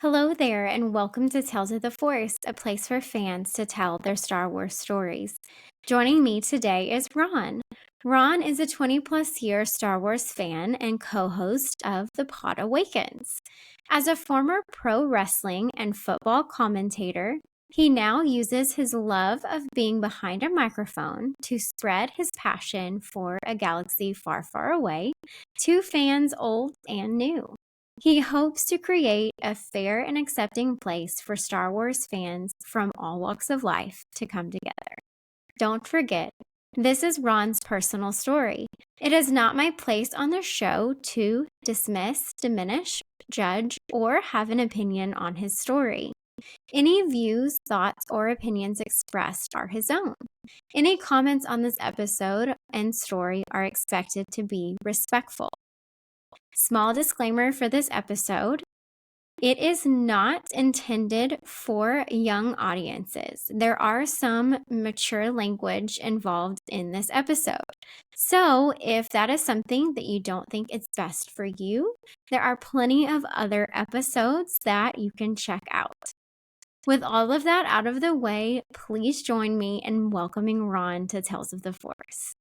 Hello there, and welcome to Tales of the Force, a place for fans to tell their Star Wars stories. Joining me today is Ron. Ron is a 20-plus year Star Wars fan and co-host of the Pod Awakens. As a former pro wrestling and football commentator, he now uses his love of being behind a microphone to spread his passion for a galaxy far, far away to fans old and new. He hopes to create a fair and accepting place for Star Wars fans from all walks of life to come together. Don't forget, this is Ron's personal story. It is not my place on the show to dismiss, diminish, judge, or have an opinion on his story. Any views, thoughts, or opinions expressed are his own. Any comments on this episode and story are expected to be respectful. Small disclaimer for this episode. It is not intended for young audiences. There are some mature language involved in this episode. So if that is something that you don't think is best for you, there are plenty of other episodes that you can check out. With all of that out of the way, please join me in welcoming Ron to Tales of the Force.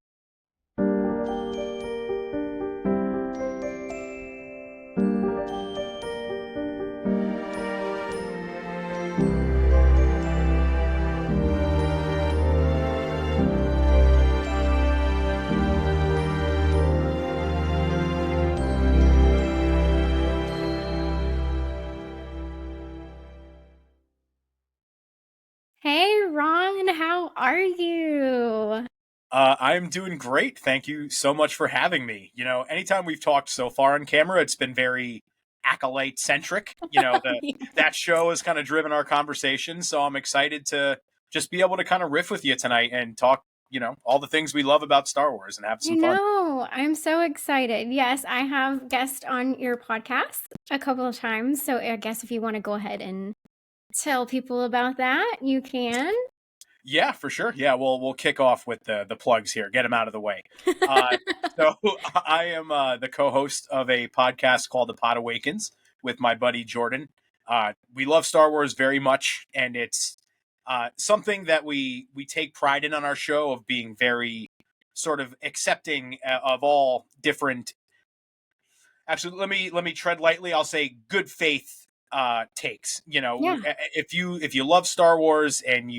Hey, Ron, how are you? I'm doing great. Thank you so much for having me. Anytime we've talked so far on camera, it's been very acolyte centric. That show has kind of driven our conversation. So I'm excited to just be able to kind of riff with you tonight and talk, all the things we love about Star Wars and have some fun. I'm so excited. Yes, I have guests on your podcast a couple of times. So I guess if you want to go ahead and tell people about that, you can. Yeah, for sure. Yeah, we'll kick off with the plugs here. Get them out of the way. So I am the co-host of a podcast called the Pod Awakens with my buddy Jordan. We love Star Wars very much, and it's something that we take pride in on our show of being very sort of accepting of all different. Actually, let me tread lightly. I'll say good faith takes. Yeah. If you love Star Wars and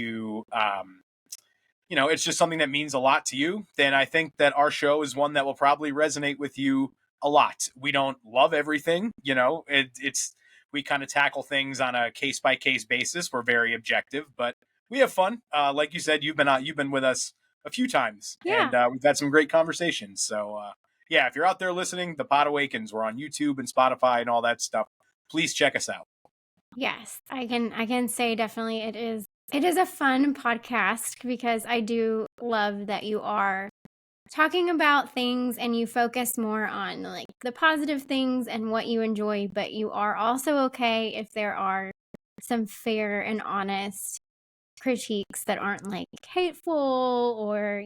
it's just something that means a lot to you, then I think that our show is one that will probably resonate with you a lot. We don't love everything, it's we kind of tackle things on a case by case basis. We're very objective, but we have fun. Like you said, you've been with us a few times, Yeah. and we've had some great conversations. So yeah, if you're out there listening, the Pod Awakens, we're on YouTube and Spotify and all that stuff. Please check us out. Yes, I can say definitely it is a fun podcast because I do love that you are talking about things and you focus more on like the positive things and what you enjoy, but you are also okay if there are some fair and honest critiques that aren't like hateful or,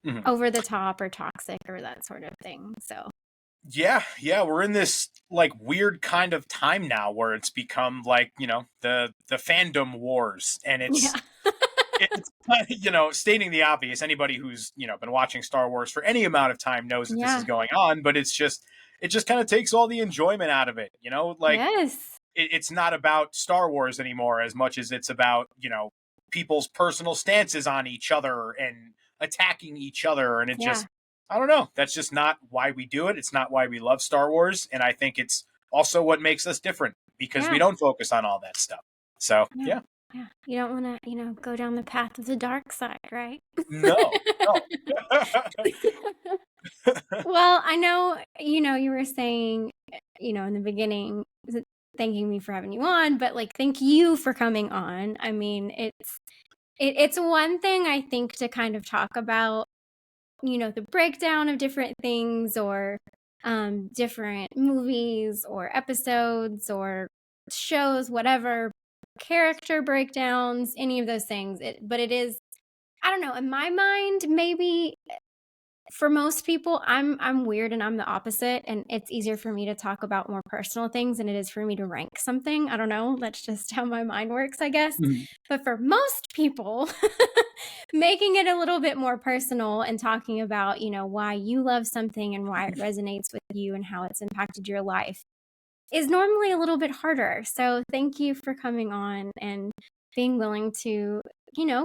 Mhm. over the top or toxic or that sort of thing. So, Yeah, we're in this like weird kind of time now where it's become like, the fandom wars, and yeah. it's stating the obvious. Anybody who's, been watching Star Wars for any amount of time knows that this is Yeah. going on, but it just kind of takes all the enjoyment out of it, like Yes. it's not about Star Wars anymore as much as it's about, people's personal stances on each other and attacking each other. And it Yeah. just, I don't know. That's just not why we do it. It's not why we love Star Wars. And I think it's also what makes us different because we Yeah. don't focus on all that stuff. So, yeah. Yeah. You don't want to, go down the path of the dark side, right? No, no. Well, I know, you were saying, in the beginning, thanking me for having you on, but like, thank you for coming on. I mean, it's one thing I think to kind of talk about, the breakdown of different things or different movies or episodes or shows, whatever, character breakdowns, any of those things. But it is, I don't know, in my mind, maybe For most people, I'm weird and I'm the opposite, and it's easier for me to talk about more personal things than it is for me to rank something. I don't know. That's just how my mind works, I guess. Mhm. But for most people, making it a little bit more personal and talking about, why you love something and why it resonates with you and how it's impacted your life is normally a little bit harder. So thank you for coming on and being willing to,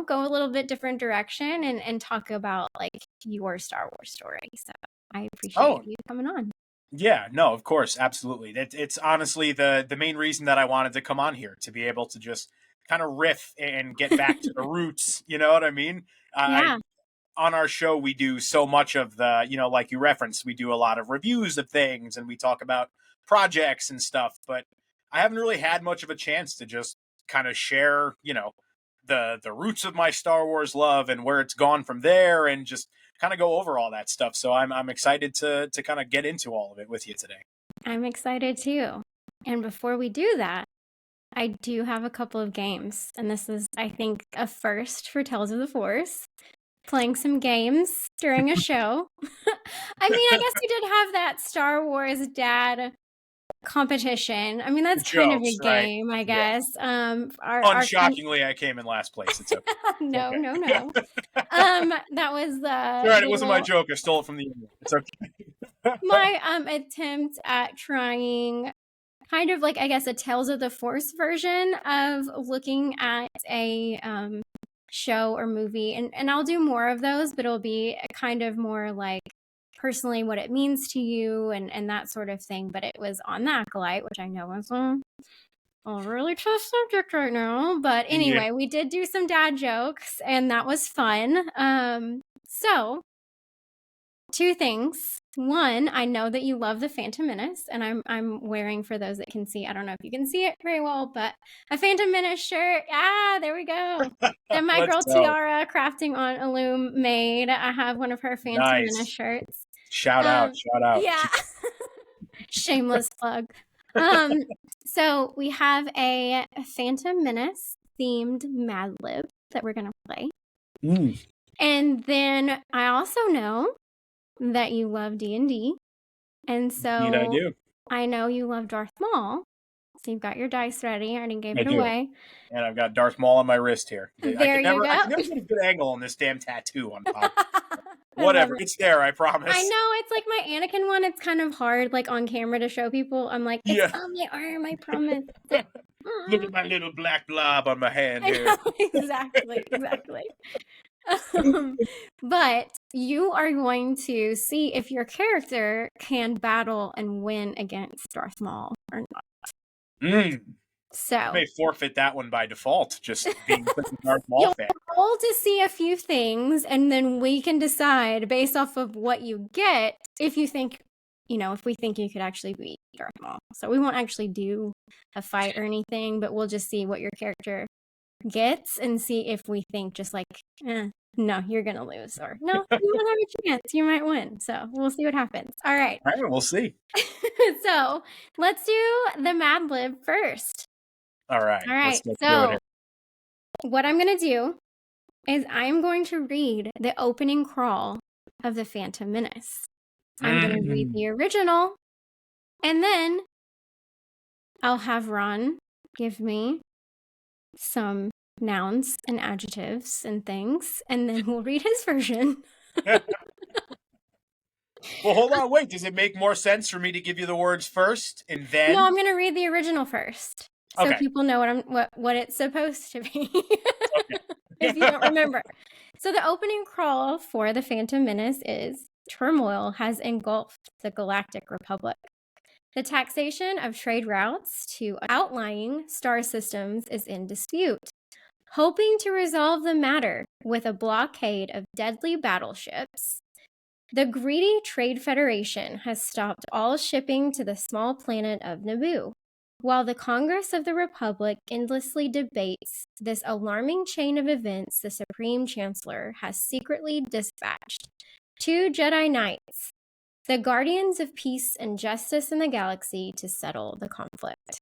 go a little bit different direction and talk about like your Star Wars story. So I appreciate Oh, you coming on. yeah, no, of course, absolutely. It's honestly the main reason that I wanted to come on here, to be able to just kind of riff and get back to the roots. You know what I mean? I Yeah. On our show we do so much of the, like you referenced, we do a lot of reviews of things and we talk about projects and stuff, but I haven't really had much of a chance to just kind of share, the roots of my Star Wars love and where it's gone from there, and just kind of go over all that stuff. So I'm excited to kind of get into all of it with you today. I'm excited too. And before we do that, I do have a couple of games. And this is, I think, a first for Tales of the Force. Playing some games during a show. I mean, I guess you did have that Star Wars dad competition. I mean, that's kind of a Jokes, right? game, I Yeah. guess. Our Unshockingly, I came in last place. It's okay. no, Okay. no, no. That was All right, the it wasn't my little joke. I stole it from the internet. It's okay. my attempt at trying kind of like, I guess, a Tales of the Force version of looking at a show or movie, and I'll do more of those, but it'll be kind of more like personally what it means to you and that sort of thing. But it was on the Acolyte, which I know is a really tough subject right now. But Yeah. anyway, we did do some dad jokes, and that was fun. So two things. One, I know that you love the Phantom Menace, and I'm wearing, for those that can see, I don't know if you can see it very well, but a Phantom Menace shirt. Ah, there we go. That my Let's girl go. Tiara, crafting on Illume, made. I have one of her Phantom Menace Nice. shirts. Shout out. Shout out. Yeah. Shameless plug. Um, so we have a Phantom Menace themed Mad Lib that we're gonna play. And then I also know that you love D&D. And Indeed, I so do. I know you love Darth Maul. So you've got your dice ready. I already gave I it do. away. And I've got Darth Maul on my wrist here. There you I go. can never get a good angle on this damn tattoo on podcast. I love Whatever. it. It's there, I promise. I know, it's like my Anakin one. It's kind of hard, like on camera, to show people. I'm like, it's Yeah. on my arm, I promise. Look at my little black blob on my hand I here. know, exactly. But you are going to see if your character can battle and win against Darth Maul or not. So I may forfeit that one by default, just being such a Darth Maul you'll fan. roll to see a few things, and then we can decide based off of what you get if you think, if we think you could actually beat Darth Maul. So we won't actually do a fight or anything, but we'll just see what your character gets and see if we think just like, no, you're going to lose, or no, you might have a chance, you might win. So we'll see what happens. All right. All right, we'll see. So let's do the Mad Lib first. All right. Let's do it so here. what I'm going to do is I'm going to read the opening crawl of the Phantom Menace. I'm going to read the original, and then I'll have Ron give me some nouns and adjectives and things, and then we'll read his version. Well, hold on. Wait, does it make more sense for me to give you the words first and then? No, I'm going to read the original first, so Okay. people know what it's supposed to be. Okay. If you don't remember. So the opening crawl for the Phantom Menace is: turmoil has engulfed the Galactic Republic. The taxation of trade routes to outlying star systems is in dispute. Hoping to resolve the matter with a blockade of deadly battleships, the greedy Trade Federation has stopped all shipping to the small planet of Naboo. While the Congress of the Republic endlessly debates this alarming chain of events, the Supreme Chancellor has secretly dispatched 2 Jedi Knights, the guardians of peace and justice in the galaxy, to settle the conflict.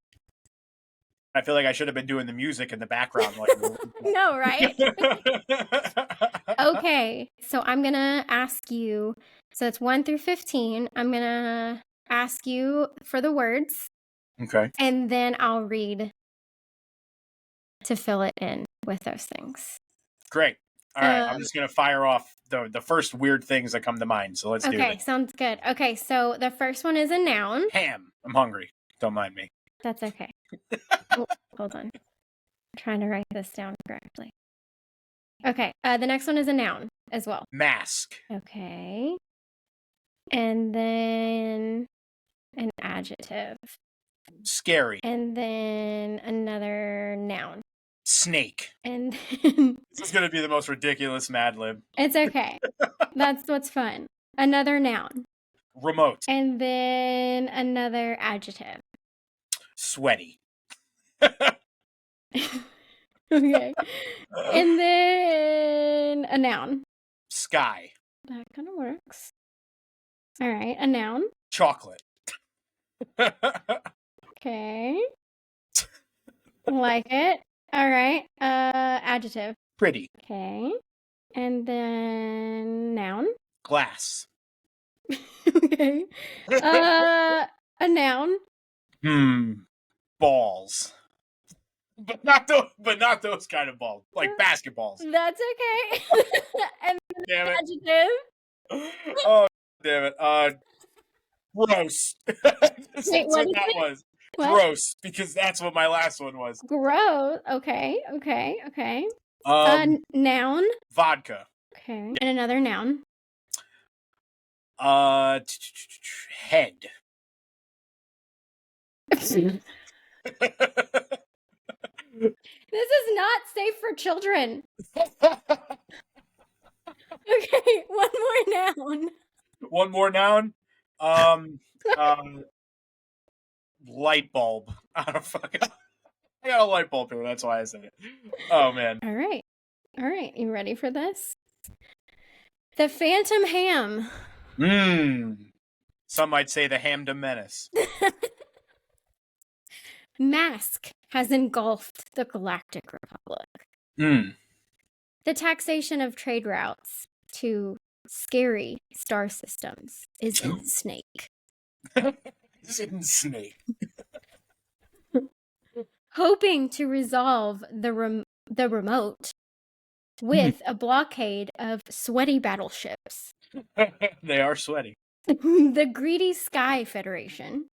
I feel like I should have been doing the music in the background. No, right? Okay, so I'm going to ask you So it's 1 through 15. I'm going to ask you for the words. Okay. And then I'll read to fill it in with those things. Great. All right. I'm just going to fire off the first weird things that come to mind. So let's do it. Okay, sounds good. Okay, so the first one is a noun. Ham. I'm hungry. Don't mind me. That's okay. Oh, hold on. I'm trying to write this down correctly. Okay, the next one is a noun as well. Mask. Okay. And then an adjective. Scary. And then another noun. Snake. And then This is going to be the most ridiculous Mad Lib. it's okay. That's what's fun. Another noun. Remote. And then another adjective. Sweaty. Okay. And then a noun. Sky. That kind of works. All right, a noun. Chocolate. Okay. Like it. All right. Adjective. Pretty. Okay. And then noun. Glass. Okay. A noun. Balls. But not those kind of balls. Like basketballs. That's okay. And then Damn it. adjective. Oh, damn it. Gross. That's Wait, what what that is it? was. What? Gross, because that's what my last one was. Gross. Okay. Noun. Vodka. Okay. And another noun. Head. This is not safe for children. Okay, one more noun. One more noun. Light bulb. I don't fucking. I got a light bulb here. That's why I said it. Oh man. All right. You ready for this? The Phantom Ham. Some might say the Hamda Menace. Mask has engulfed the Galactic Republic. The taxation of trade routes to scary star systems is in snake. It's in snake. Hoping to resolve the remote with a blockade of sweaty battleships. They are sweaty. The Greedy Sky Federation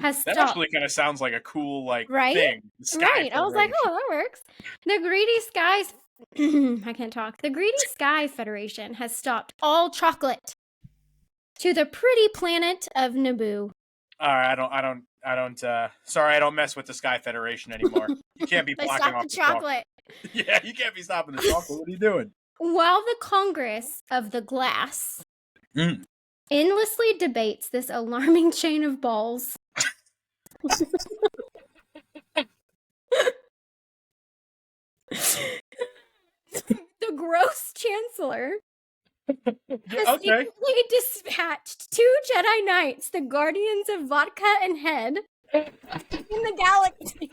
has that stopped. actually kind of sounds like a cool right? thing. Right. I was like, oh, that works. The Greedy Skies I can't talk. The Greedy Sky Federation has stopped all chocolate to the pretty planet of Naboo. All right, I don't sorry, I don't mess with the Sky Federation anymore. You can't be blocking off the chocolate. Yeah, you can't be stopping the chocolate. What are you doing? While the Congress of the Glass endlessly debates this alarming chain of balls. The gross chancellor has secretly dispatched 2 Jedi Knights, the guardians of vodka and head, in the galaxy.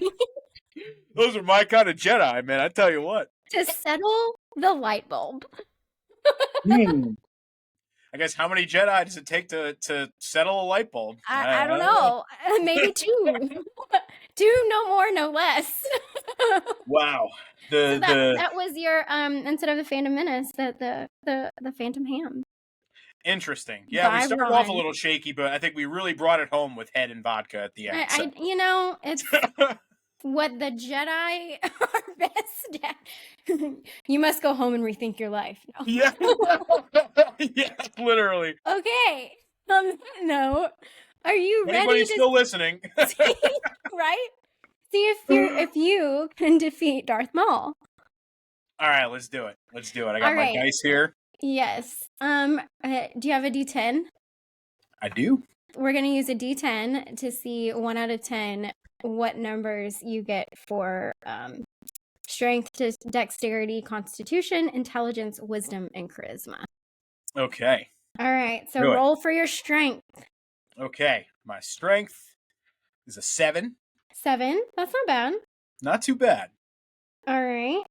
Those are my kind of Jedi, man. I tell you what. To settle the light bulb. I guess how many Jedi does it take to settle a light bulb? I don't know. Maybe 2. 2, no more, no less. Wow. That was your instead of the Phantom Menace, the Phantom Ham. Interesting. Yeah, we started off a little shaky, but I think we really brought it home with head and vodka at the end. It's what the Jedi are best at. You must go home and rethink your life. No. Yeah. Yeah, literally. Okay. On that note, are you ready? Anybody's still listening? Right? See if you can defeat Darth Maul. All right, let's do it. I got my dice here. Yes. Do you have a D10? I do. We're going to use a D10 to see 1 out of 10 what numbers you get for strength, dexterity, constitution, intelligence, wisdom, and charisma. Okay. All right. So roll for your strength. Okay. My strength is a 7. 7? That's not bad. Not too bad. All right.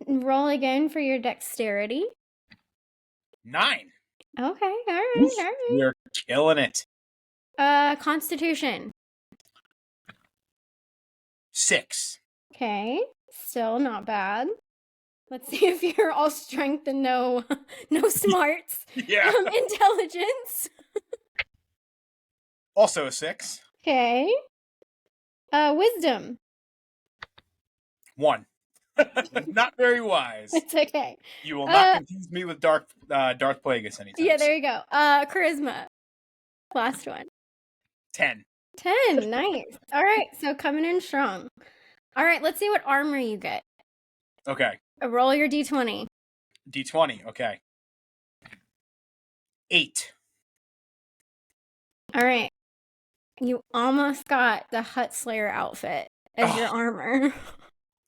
Roll again for your dexterity. 9. Okay, all Oof, right. we're killing it. Constitution. 6. Okay, still not bad. Let's see if you're all strength and no smarts. Yeah. Intelligence. Also a 6. Okay. Wisdom. 1. Not very wise. It's okay. You will not confuse me with Darth Plagueis anytime. Yeah, there you go. Charisma. Last one. 10. 10. Nice. All right, so coming in strong. All right, let's see what armor you get. Okay. Roll your d20. D20. Okay. 8. All right. You almost got the Hut Slayer outfit as your armor.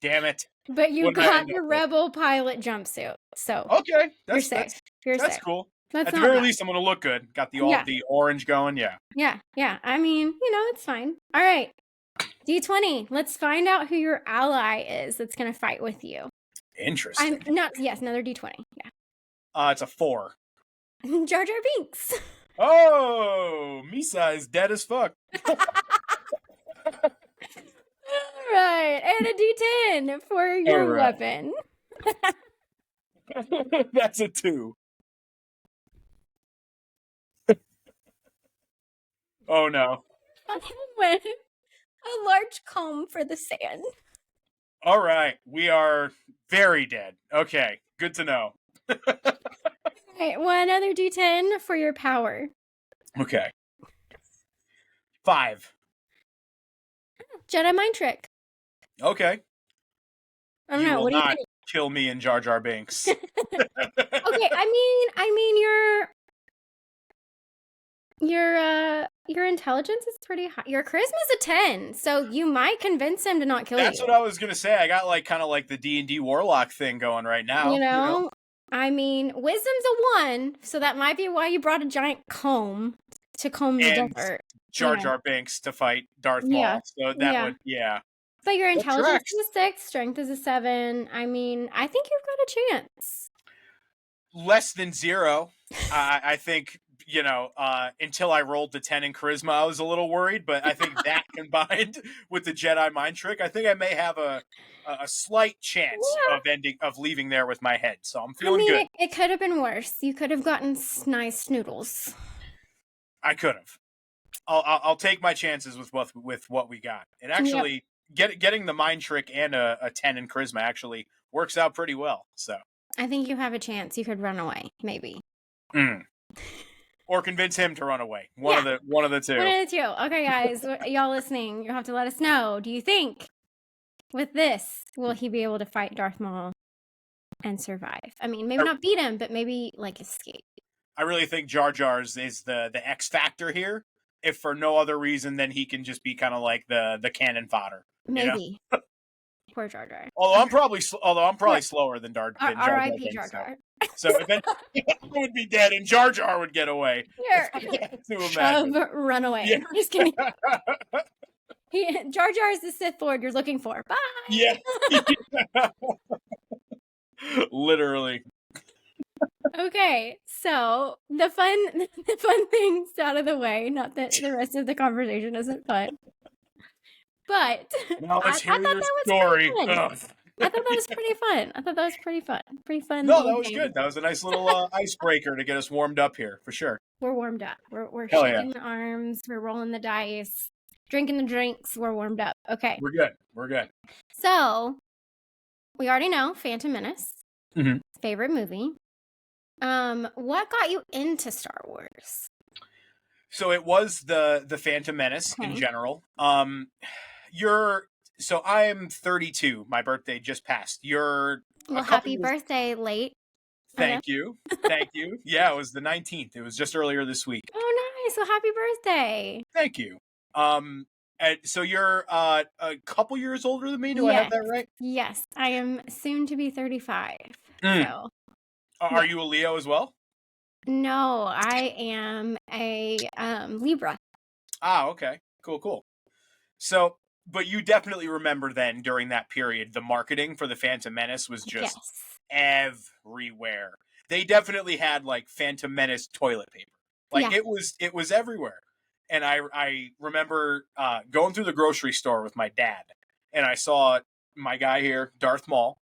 Damn it. But you got the Rebel pilot jumpsuit. So okay, you're safe. That's cool. That's At the very least, I'm going to look good. Got the orange going. Yeah. Yeah. I mean, it's fine. All right. D20. Let's find out who your ally is that's going to fight with you. Interesting. Another D20. Yeah. It's a 4. Jar Jar Binks. Oh, Misa is dead as fuck. All right, and a D10 for your weapon. That's a 2. Oh no. With a large comb for the sand. All right, we are very dead. Okay, good to know. Right, one other D10 for your power. Okay. 5. Jedi mind trick. Okay. I don't know. What do you think? Kill me in Jar Jar Binks. Okay, I mean your intelligence is pretty high. Your charisma's a 10, so you might convince him to not kill you. That's what I was gonna say. I got kind of like the D&D Warlock thing going right now. You know? I mean, wisdom's a 1, so that might be why you brought a giant comb to comb the desert. Jar Jar Binks to fight Darth Maul. So that would, But your intelligence is a 6, strength is a 7. I mean, I think you've got a chance. Less than 0. I think, until I rolled the 10 in charisma, I was a little worried. But I think that combined with the Jedi mind trick, I think I may have a slight chance of leaving there with my head. So I'm feeling good. It could have been worse. You could have gotten nice noodles. I could have. I'll take my chances with what we got. And actually, getting the mind trick and a 10 in charisma actually works out pretty well. So I think you have a chance. You could run away, maybe. Or convince him to run away. One of the two. One of the two. Okay, guys, y'all listening, you have to let us know. Do you think with this will he be able to fight Darth Maul and survive? I mean, maybe not beat him, but maybe escape. I really think Jar Jar's is the X factor here. If for no other reason than he can just be kind of like the cannon fodder. Maybe. Poor Jar Jar. Although I'm probably slower than Jar Jar. R.I.P. Jar Jar. So eventually I would be dead and Jar Jar would get away. Run away. Yeah. I'm just kidding. Jar Jar is the Sith Lord you're looking for. Bye. Yeah. Literally. Okay, so the fun things out of the way. Not that the rest of the conversation isn't fun, but now let's hear your story. I thought that was pretty fun. Pretty fun. No, that was good. That was a nice little icebreaker to get us warmed up here, for sure. We're warmed up. We're shaking the arms. We're rolling the dice, drinking the drinks. We're warmed up. Okay. We're good. So, we already know Phantom Menace. Mm-hmm. Favorite movie. What got you into Star Wars? So it was the Phantom Menace in general. So I am 32. My birthday just passed. Happy birthday, late. Thank you. Yeah, it was the 19th. It was just earlier this week. Oh, nice. Well, happy birthday. Thank you. So you're a couple years older than me. Do I have that right? Yes, I am soon to be 35. So. Are you a Leo as well? No, I am a Libra. Okay. Cool. So, but you definitely remember then during that period, the marketing for the Phantom Menace was just everywhere. they definitely had like Phantom Menace toilet paper. Like Yeah. it was everywhere. And I remember going through the grocery store with my dad, and I saw my guy here, Darth Maul,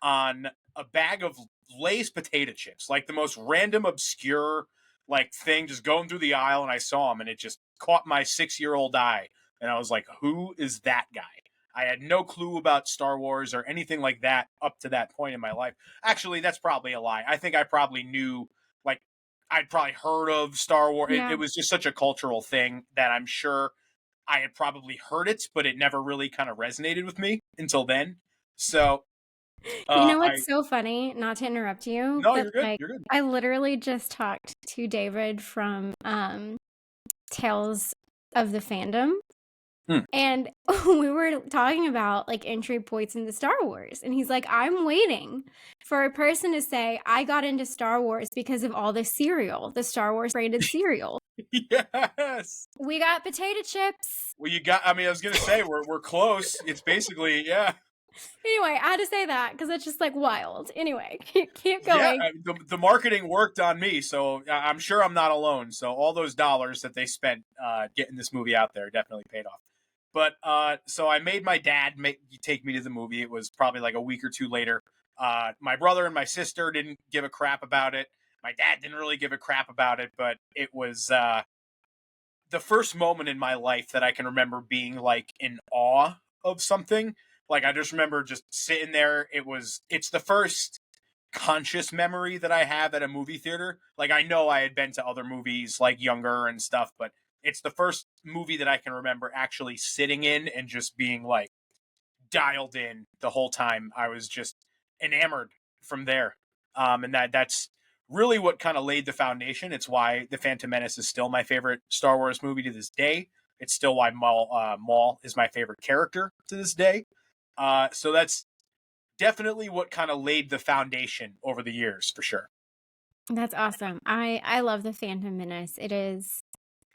on a bag of Lay's potato chips, like the most random, obscure like thing, just going through the aisle, and I saw him, and it just caught my 6-year-old eye, and I was like, "Who is that guy?" I had no clue about Star Wars or anything like that up to that point in my life. Actually, that's probably a lie. I think I probably knew, like, I'd probably heard of Star Wars. It Yeah. was just such a cultural thing that I'm sure I had probably heard it, but it never really kind of resonated with me until then. So, You know I what's so funny? Not to interrupt you, no, but you're good. like You're good. I literally just talked to David from Tales of the Fandom. Hmm. And we were talking about like entry points into Star Wars. And he's like, I'm waiting for a person to say, I got into Star Wars because of all the cereal, the Star Wars branded cereal. Yes. We got potato chips. Well, you got. I mean, I was gonna say we're close. It's basically yeah. Anyway, I had to say that because it's just like wild. Anyway, keep Yeah, going. the marketing worked on me, so I'm sure I'm not alone. So all those dollars that they spent getting this movie out there definitely paid off. But so I made my dad take me to the movie. It was probably like a week or two later. My brother and my sister didn't give a crap about it. My dad didn't really give a crap about it, but it was the first moment in my life that I can remember being like in awe of something. Like I just remember just sitting there. It's the first conscious memory that I have at a movie theater. Like I know I had been to other movies like younger and stuff, but it's the first movie that I can remember actually sitting in and just being like dialed in the whole time. I was just enamored from there. And that's really what kind of laid the foundation. It's why The Phantom Menace is still my favorite Star Wars movie to this day. It's still why Maul is my favorite character to this day. So that's definitely what kind of laid the foundation over the years for sure. That's awesome. I love The Phantom Menace. It is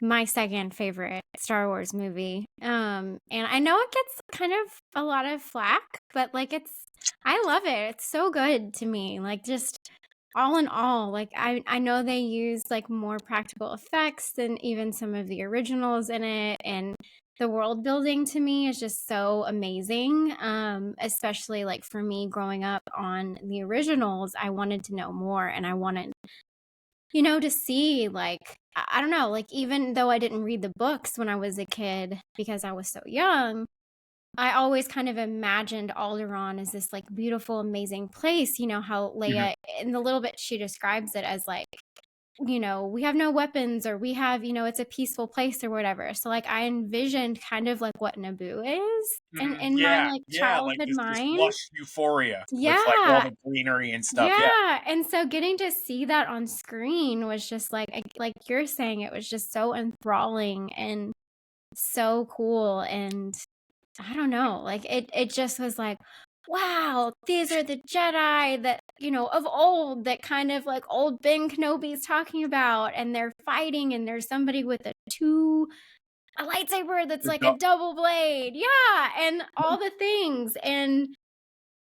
my second favorite Star Wars movie. And I know it gets kind of a lot of flack, but like I love it. It's so good to me. Like just all in all, like I know they used like more practical effects than even some of the originals in it, and the world building to me is just so amazing. Especially like for me growing up on the originals, I wanted to know more, and I wanted to see, like, I don't know, like, even though I didn't read the books when I was a kid because I was so young, I always kind of imagined Alderaan as this, like, beautiful, amazing place. You know, how Mhm. Leia, in the little bit she describes it as, like, we have no weapons, or we have, it's a peaceful place or whatever. So, like, I envisioned kind of like what Naboo is Mhm. in my, Yeah, like, yeah, like childhood this mind. lush euphoria with like all Yeah. the greenery and stuff. Yeah. Yeah, and so getting to see that on screen was just like you're saying, it was just so enthralling and so cool, and I don't know, like it just was like, wow, these are the Jedi that, of old, that kind of like old Ben Kenobi's talking about, and they're fighting, and there's somebody with a lightsaber that's The like a du- double blade. Yeah, and all the things. And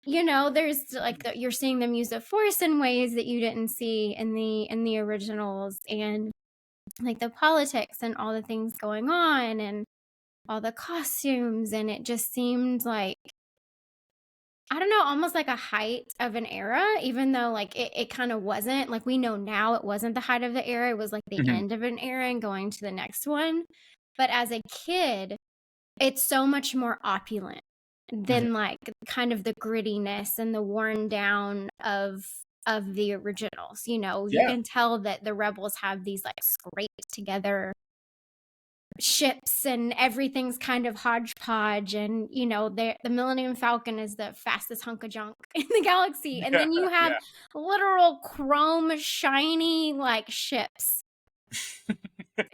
there's like you're seeing them use the force in ways that you didn't see in the originals, and like the politics and all the things going on and all the costumes, and it just seemed like, I don't know, almost like a height of an era, even though like it kind of wasn't. Like we know now it wasn't the height of the era, it was like the Mhm. end of an era and going to the next one. But as a kid, it's so much more opulent Mhm. than like kind of the grittiness and the worn down of the originals. You Yeah. can tell that the rebels have these like scraped together ships, and everything's kind of hodgepodge, and the Millennium Falcon is the fastest hunk of junk in the galaxy, and Yeah. then you have Yeah. literal chrome shiny like ships. Well,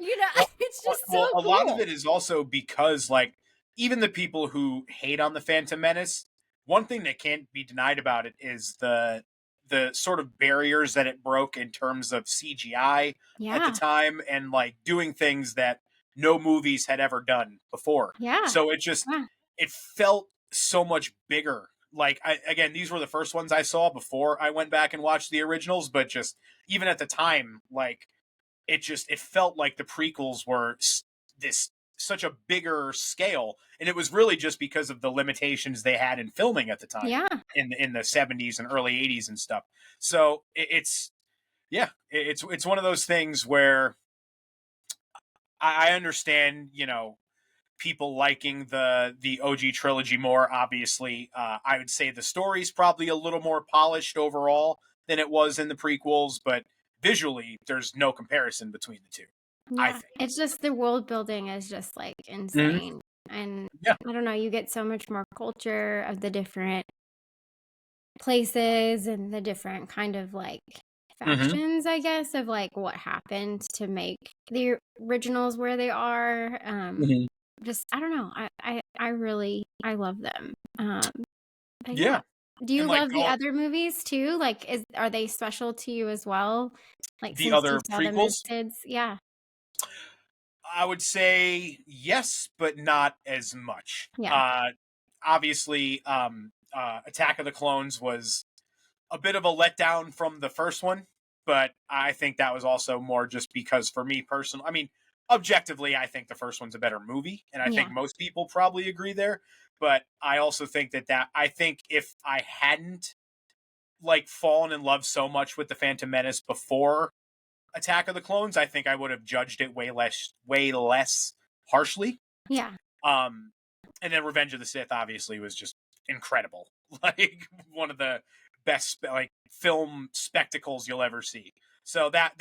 It's just so a lot of cool. it is also because, like, even the people who hate on the Phantom Menace, one thing that can't be denied about it is the sort of barriers that it broke in terms of CGI at the Yeah. time, and like doing things that no movies had ever done before. Yeah. So Yeah. it felt so much bigger Like, again, these were the first ones I saw before I went back and watched the originals, but just even at the time, like, it felt like the prequels were this such a bigger scale, and it was really just because of the limitations they had in filming at the time Yeah. in the 70s and early 80s and stuff. So it's yeah, it's one of those things where I understand, people liking the OG trilogy more. Obviously, I would say the story's probably a little more polished overall than it was in the prequels, but visually, there's no comparison between the two, I Yeah. think. It's just the world building is just like Mhm. insane. And Yeah. I don't know, you get so much more culture of the different places and the different kind of like Hmm. factions, I guess, of like what happened to make the originals where they are. Hmm. Just I don't know. I really I love them. But yeah. Yeah, Do and you like love the other movies too? Like are they special to you as well? Like the since you other saw them as prequels, kids? Yeah. I would say yes, but not as much. Yeah. Obviously, Attack of the Clones was a bit of a letdown from the first one, but I think that was also more just because for me personally, I mean, objectively, I think the first one's a better movie, and I Yeah. think most people probably agree there. But I also think that I think if I hadn't like fallen in love so much with the Phantom Menace before Attack of the Clones, I think I would have judged it way less harshly. Yeah. Um, and then Revenge of the Sith obviously was just incredible, like one of the best like film spectacles you'll ever see. So that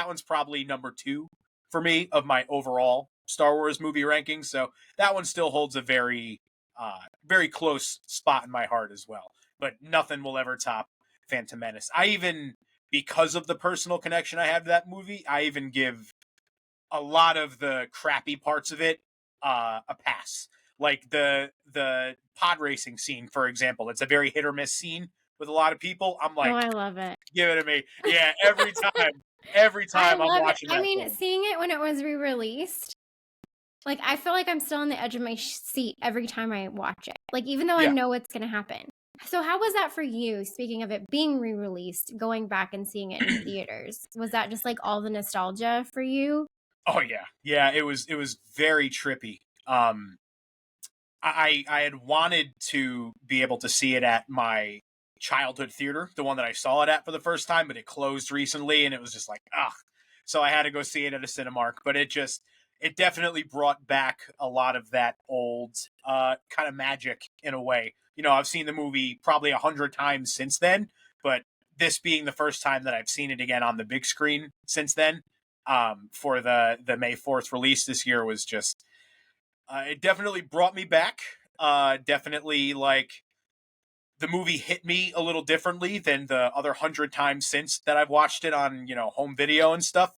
one's probably number two for me of my overall Star Wars movie rankings. So that one still holds a very close spot in my heart as well. But nothing will ever top Phantom Menace. I even because of the personal connection I have to that movie, I even give a lot of the crappy parts of it a pass. Like the pod racing scene, for example, it's a very hit or miss scene with a lot of people. I'm Oh, like, I love it. give it to me. Yeah, every I time I'm love it. watching I that mean, film. seeing it when it was re-released, like I feel like I'm still on the edge of my seat every time I watch it. Like even though I Yeah. know what's going to happen. So how was that for you? Speaking of it being re-released, going back and seeing it in theaters, was that just like all the nostalgia for you? Oh yeah, yeah. It was very trippy. Um, I had wanted to be able to see it at my childhood theater, the one that I saw it at for the first time, but it closed recently, and it was just like, ugh. So I had to go see it at a Cinemark. But it definitely brought back a lot of that old kind of magic in a way. I've seen the movie probably 100 times since then, but this being the first time that I've seen it again on the big screen since then, for the May 4th release this year was just it definitely brought me back. Definitely like the movie hit me a little differently than the other 100 times since that I've watched it on home video and stuff.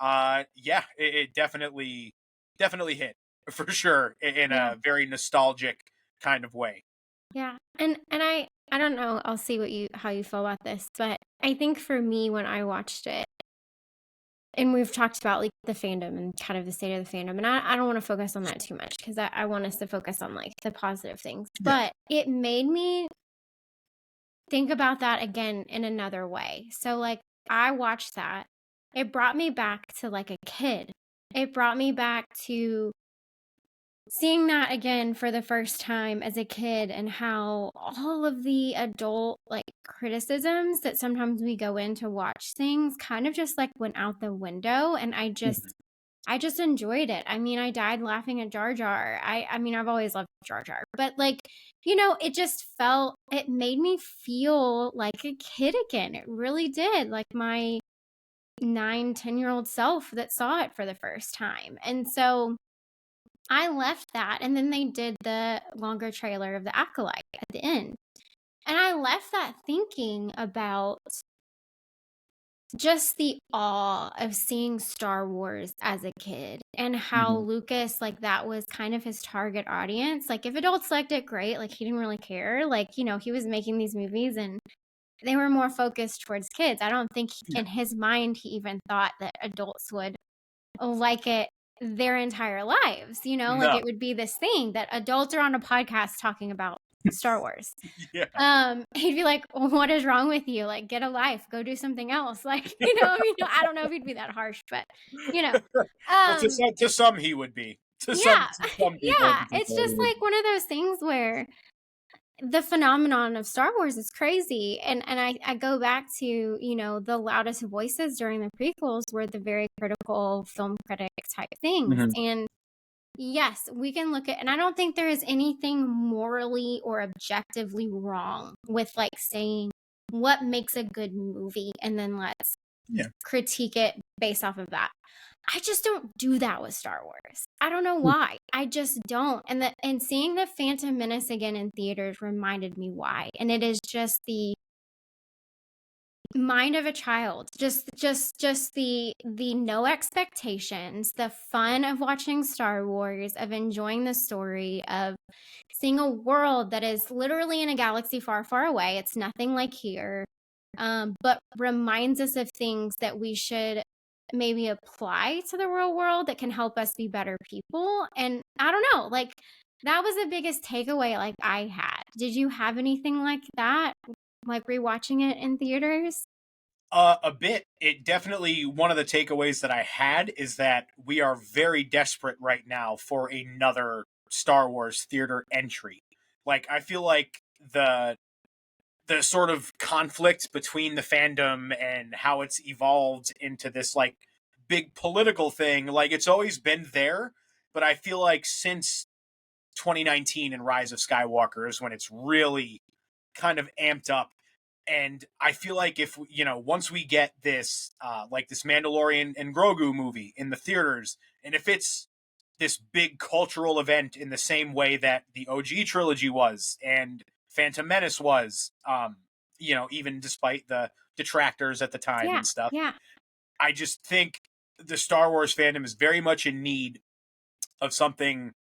Yeah, it definitely hit for sure in Yeah. a very nostalgic kind of way. Yeah. And I don't know, I'll see what you how you feel about this, but I think for me when I watched it, and we've talked about like the fandom and kind of the state of the fandom, and I don't want to focus on that too much because I want us to focus on like the positive things. Yeah. But it made me think about that again in another way. So like I watched that. It brought me back to like a kid. It brought me back to seeing that again for the first time as a kid and how all of the adult like criticisms that sometimes we go in to watch things kind of just like went out the window, and Mhm. I just enjoyed it. I mean, I died laughing at Jar Jar. I mean, I've always loved Jar Jar, but like, it just it made me feel like a kid again. It really did. Like my 9, 10-year-old self that saw it for the first time. And so I left that, and then they did the longer trailer of the Acolyte at the end. And I left that thinking about just the awe of seeing Star Wars as a kid and how Mhm. Lucas, like, that was kind of his target audience. Like, if adults liked it, great. Like, he didn't really care. Like, he was making these movies and they were more focused towards kids. I don't think Yeah. in his mind he even thought that adults would like it their entire lives. Like No. it would be this thing that adults are on a podcast talking about Star Wars. Yeah. He'd be like, "Well, what is wrong with you? Like, get a life, go do something else." Like, you know, I mean, I don't know if he'd be that harsh, but you know, Well, um, to some he would be. yeah, To some people in yeah. It's particular, he just would like be. one of those things where the phenomenon of Star Wars is crazy, and I go back to, the loudest voices during the prequels were the very critical film critic type things, Mhm. and yes, we can look at, and I don't think there is anything morally or objectively wrong with like saying what makes a good movie and then let's Yeah. critique it based off of that. I just don't do that with Star Wars. I don't know why. I just don't. And seeing the Phantom Menace again in theaters reminded me why. And it is just the mind of a child, just the no expectations, the fun of watching Star Wars, of enjoying the story, of seeing a world that is literally in a galaxy far, far away. It's nothing like here, but reminds us of things that we should maybe apply to the real world that can help us be better people. And I don't know, like that was the biggest takeaway like I had. Did you have anything like that? Like rewatching it in theaters? A bit. It definitely, one of the takeaways that I had is that we are very desperate right now for another Star Wars theater entry. Like, I feel like the sort of conflict between the fandom and how it's evolved into this like big political thing, like it's always been there, but I feel like since 2019 and Rise of Skywalker is when it's really kind of amped up. And I feel like if once we get this like this Mandalorian and Grogu movie in the theaters, and if it's this big cultural event in the same way that the OG trilogy was and Phantom Menace was, even despite the detractors at the time Yeah, and stuff, yeah, I just think the Star Wars fandom is very much in need of something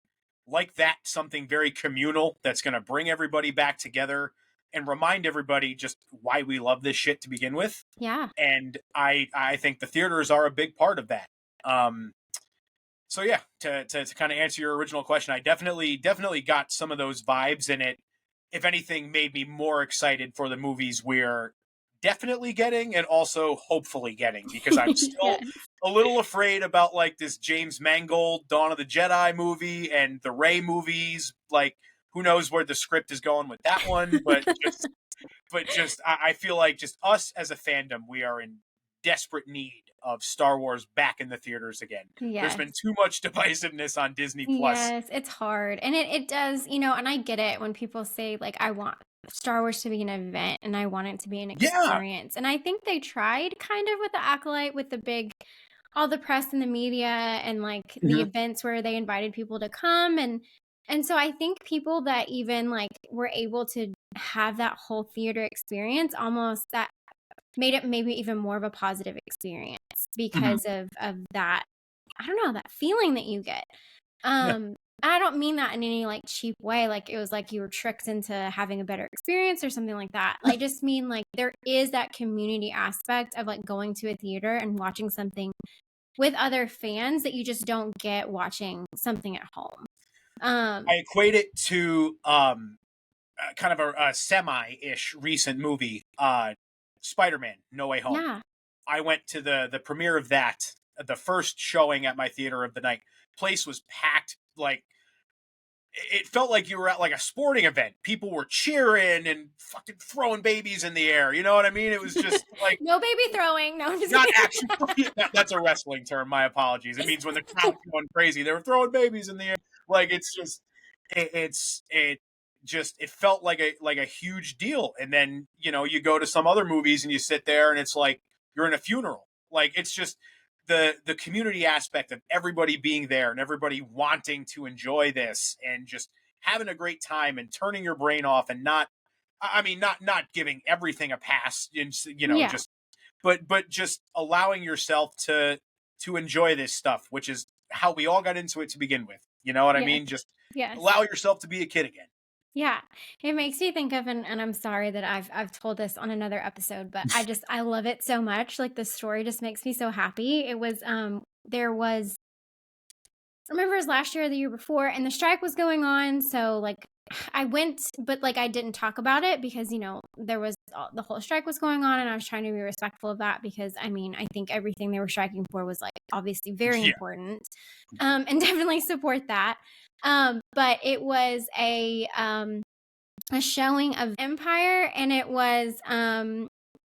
like that, something very communal that's going to bring everybody back together and remind everybody just why we love this shit to begin with. yeah, And I think the theaters are a big part of that. So yeah, to kind of answer your original question, I definitely got some of those vibes, and it, if anything, made me more excited for the movies we're definitely getting and also hopefully getting, because I'm still yes, a little afraid about like this James Mangold Dawn of the Jedi movie and the Rey movies. Like, who knows where the script is going with that one, but just I feel like just us as a fandom, we are in desperate need of Star Wars back in the theaters again. There's yes. been too much divisiveness on Disney Plus. Yes, it's hard. And it does, and I get it when people say, like, I want Star Wars to be an event and I want it to be an Yeah. experience. And I think they tried kind of with the Acolyte, with the big, all the press and the media and like the Mhm. events where they invited people to come. And so I think people that even like were able to have that whole theater experience, almost that made it maybe even more of a positive experience Mhm. because of that, I don't know, that feeling that you get. Yeah. I don't mean that in any like cheap way, like it was like you were tricked into having a better experience or something like that. I just mean like there is that community aspect of like going to a theater and watching something with other fans that you just don't get watching something at home. I equate it to kind of a semi-ish recent movie, Spider-Man: No Way Home. Yeah. I went to the premiere of that, the first showing at my theater of the night. Place was packed. Like, it felt like you were at like a sporting event. People were cheering and fucking throwing babies in the air. You know what I mean? It was just like, No baby throwing. No, I'm just not kidding. actually. That's a wrestling term. My apologies. It means when the crowd's going crazy, they were throwing babies in the air. Like, it's just, it just, it felt like a huge deal. And then you go to some other movies and you sit there and it's like you're in a funeral. Like, it's just the community aspect of everybody being there and everybody wanting to enjoy this and just having a great time and turning your brain off and not. I mean, not giving everything a pass, and Yeah. just but just allowing yourself to enjoy this stuff, which is how we all got into it to begin with. You know what I Yes. mean? Just Yes. allow yourself to be a kid again. Yeah, it makes me think of, and I'm sorry that I've told this on another episode, but I love it so much. Like the story just makes me so happy. It was there was, I remember it was last year or the year before, and the strike was going on, so like I went, but like I didn't talk about it because, there was the whole strike was going on and I was trying to be respectful of that because I mean, I think everything they were striking for was like obviously very Yeah. important. And definitely support that. But it was a showing of Empire and it was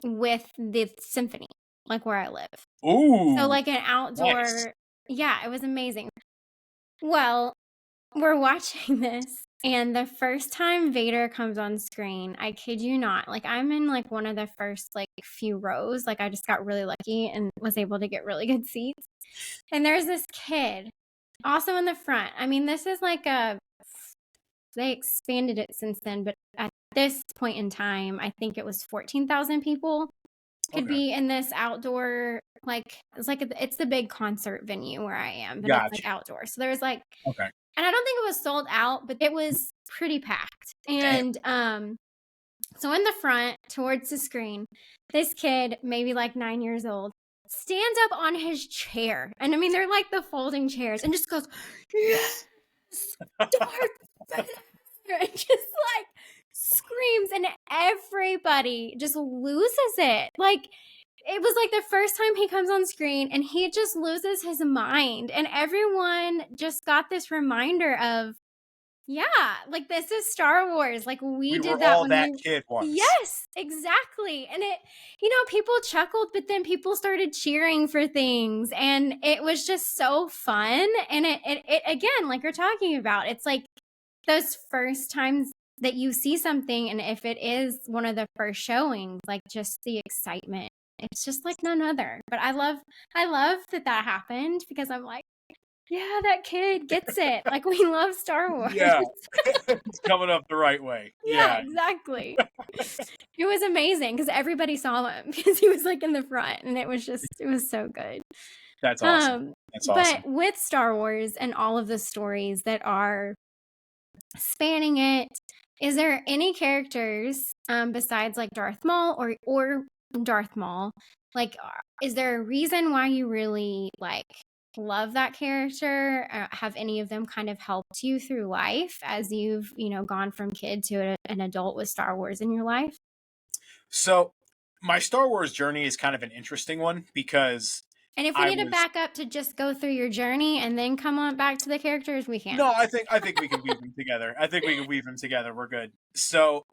with the symphony, like where I live. So Ooh, like an nice. outdoor, yeah, it was amazing. Well, we're watching this, and the first time Vader comes on screen, I kid you not, like, I'm in, like, one of the first, like, few rows, like, I just got really lucky and was able to get really good seats, and there's this kid, also in the front. I mean, this is like they expanded it since then, but at this point in time, I think it was 14,000 people could Okay. be in this outdoor, like, it's the big concert venue where I am, but it's, like, Gotcha. outdoor. So there's, like, Okay. and I don't think it was sold out, but it was pretty packed. Damn. And so in the front towards the screen, this kid, maybe like 9 years old, stands up on his chair. And I mean, they're like the folding chairs and just goes, "Yes, Darth Vader," and just like screams, and everybody just loses it. Like, it was like the first time he comes on screen and he just loses his mind. And everyone just got this reminder of, yeah, like this is Star Wars. Like we We were did that all when that we, kid once. yes, exactly. And it, people chuckled, but then people started cheering for things. And it was just so fun. And it again, like you're talking about, it's like those first times that you see something. And if it is one of the first showings, like just the excitement, it's just like none other. But I love that happened because I'm like, yeah, that kid gets it. Like we love Star Wars. Yeah. It's coming up the right way. Yeah, Yeah. exactly. It was amazing because everybody saw him because he was like in the front and it was so good. That's awesome. That's But awesome. with Star Wars and all of the stories that are spanning it, is there any characters besides like Darth Maul or Darth Maul? Like, is there a reason why you really like love that character? Have any of them kind of helped you through life as you've gone from kid to an adult with Star Wars in your life? So, my Star Wars journey is kind of an interesting one because And if we I need to was back up to just go through your journey and then come on back to the characters, we can. no, I think we can weave them together. I think we can weave them together. We're good. So,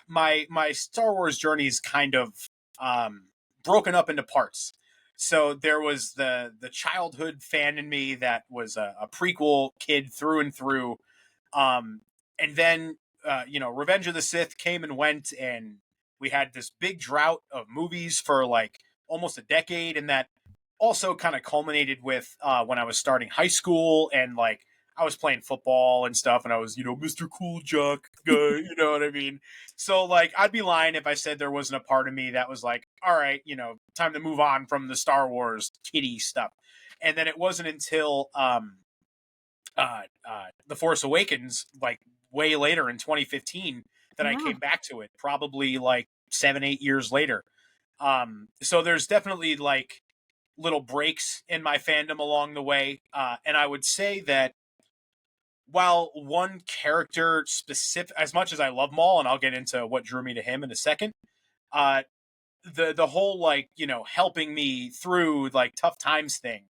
my Star Wars journey is kind of um broken up into parts. So there was the childhood fan in me that was a prequel kid through and through. Um, and then Revenge of the Sith came and went, and we had this big drought of movies for like almost a decade, and that also kind of culminated with when I was starting high school and like I was playing football and stuff, and I was Mr. Cool Jock guy, you know what I mean? So like I'd be lying if I said there wasn't a part of me that was like, all right, time to move on from the Star Wars kiddie stuff. And then it wasn't until The Force Awakens, like way later in 2015, that I Yeah. came back to it. Probably like 7-8 years later. So there's definitely like little breaks in my fandom along the way, and I would say that while one character specific, as much as I love Maul, and I'll get into what drew me to him in a second, uh, the whole like helping me through like tough times thing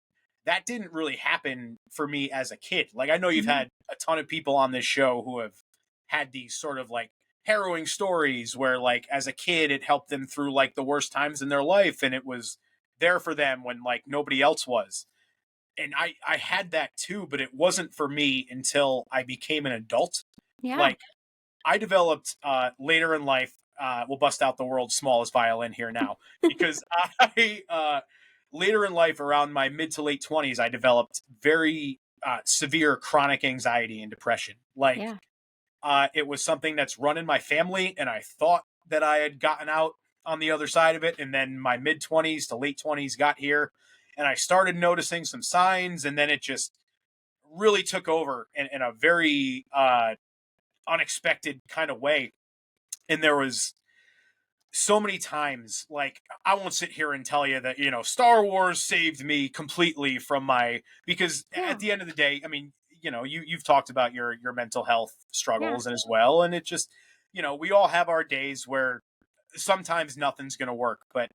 that didn't really happen for me as a kid. Like I know you've Mhm. had a ton of people on this show who have had these sort of like harrowing stories where like as a kid it helped them through like the worst times in their life and it was there for them when like nobody else was. And I had that too, but it wasn't for me until I became an adult. Yeah. Like I developed later in life. We'll bust out the world's smallest violin here now because I later in life, around my mid to late 20s, I developed very severe chronic anxiety and depression. Like Yeah. it was something that's run in my family, and I thought that I had gotten out on the other side of it, and then my mid 20s to late 20s got here, and I started noticing some signs, and then it just really took over in a very unexpected kind of way. And there was so many times, like I won't sit here and tell you that Star Wars saved me completely from my, because Yeah. at the end of the day, I mean, you've talked about your mental health Yeah. struggles and as well, and it just, we all have our days where sometimes nothing's going to work, but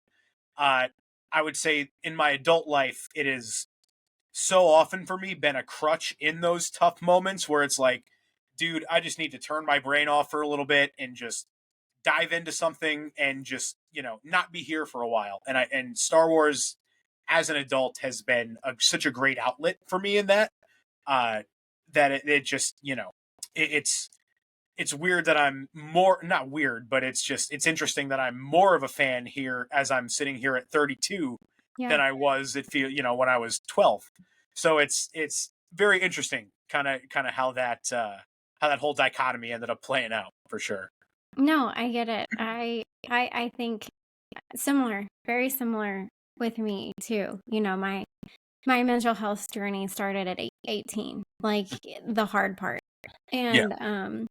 uh, I would say in my adult life, it is so often for me been a crutch in those tough moments where it's like, dude, I just need to turn my brain off for a little bit and just dive into something and just, not be here for a while. And Star Wars as an adult has been such a great outlet for me in that, uh, that it just, it's weird that I'm more, not weird, but it's interesting that I'm more of a fan here as I'm sitting here at 32 Yeah. than I was when I was 12. So it's very interesting kind of how that whole dichotomy ended up playing out for sure. No, I get it. I think similar, very similar with me too. My mental health journey started at 18, like the hard part. Yeah. And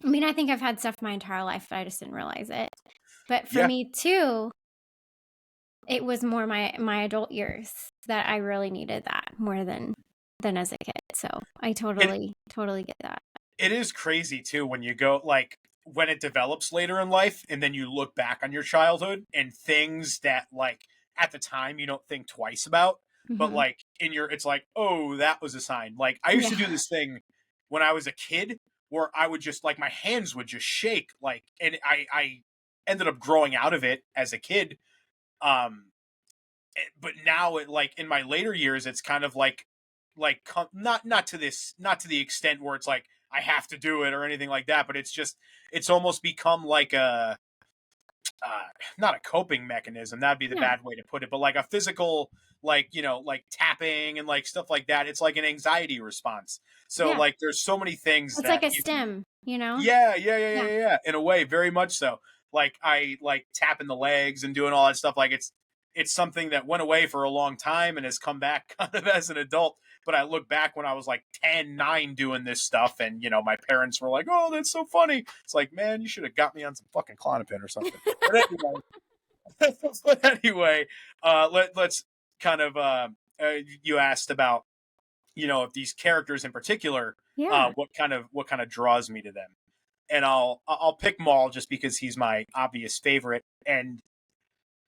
I mean, I think I've had stuff my entire life, but I just didn't realize it. But for Yeah. me too, it was more my adult years that I really needed that more than as a kid. So I It totally get that. it is crazy too when you go like when it develops later in life and then you look back on your childhood and things that like at the time you don't think twice about, but Hmm. like it's like, oh, that was a sign. Like I used to do Yeah. this thing when I was a kid where I would just like my hands would just shake, like, and I ended up growing out of it as a kid. um but now it like in my later years it's kind of like not to the extent where it's like I have to do it or anything like that, but it's almost become like a uh, not a coping mechanism, that'd be the Yeah. bad way to put it, but like a physical, like, like tapping and like stuff like that. It's like an anxiety response. So Yeah. like there's so many things It's that like a you can. stim, you know? Yeah, yeah, yeah, Yeah. yeah, yeah. In a way, very much so. Like I like tapping the legs and doing all that stuff. Like it's something that went away for a long time and has come back kind of as an adult. But I look back when I was like 10, 9 doing this stuff, and my parents were like, "Oh, that's so funny." It's like, man, you should have got me on some fucking Clonopin or something. But anyway, but anyway, let's kind of you asked about if these characters in particular, Yeah. what kind of draws me to them, and I'll pick Maul just because he's my obvious favorite. And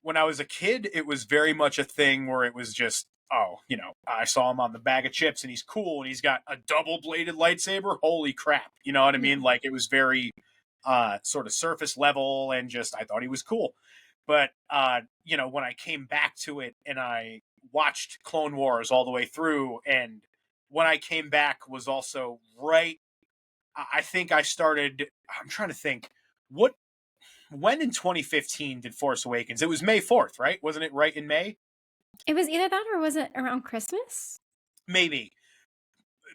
when I was a kid, it was very much a thing where it was just, oh, I saw him on the bag of chips and he's cool and he's got a double bladed lightsaber. Holy crap. You know what I Yeah. mean? Like it was very sort of surface level and just I thought he was cool. But when I came back to it and I watched Clone Wars all the way through, and when I came back was also right. I think I started. I'm trying to think. What when in 2015 did Force Awakens? It was May 4th, right? Wasn't it right in May? It was either that or was it around Christmas? Maybe.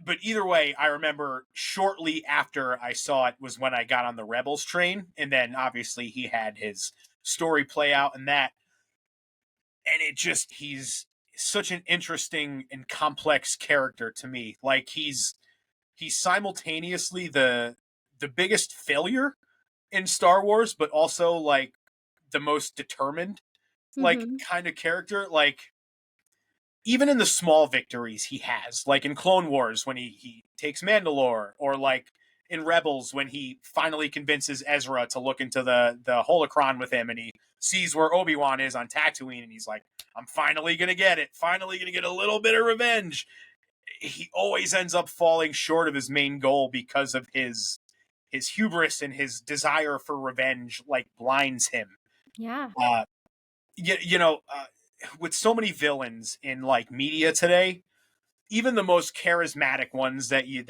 But either way, I remember shortly after I saw it was when I got on the Rebels train, and then obviously he had his story play out and that, and he's such an interesting and complex character to me. Like he's simultaneously the biggest failure in Star Wars, but also like the most determined, like Mhm. kind of character. Like even in the small victories he has, like in Clone Wars when he takes Mandalore, or like in Rebels when he finally convinces Ezra to look into the holocron with him, and he sees where Obi-Wan is on Tatooine, and he's like, I'm finally gonna get it, finally gonna get a little bit of revenge. He always ends up falling short of his main goal because of his hubris and his desire for revenge like blinds him. Yeah. Uh, with so many villains in like media today, even the most charismatic ones that you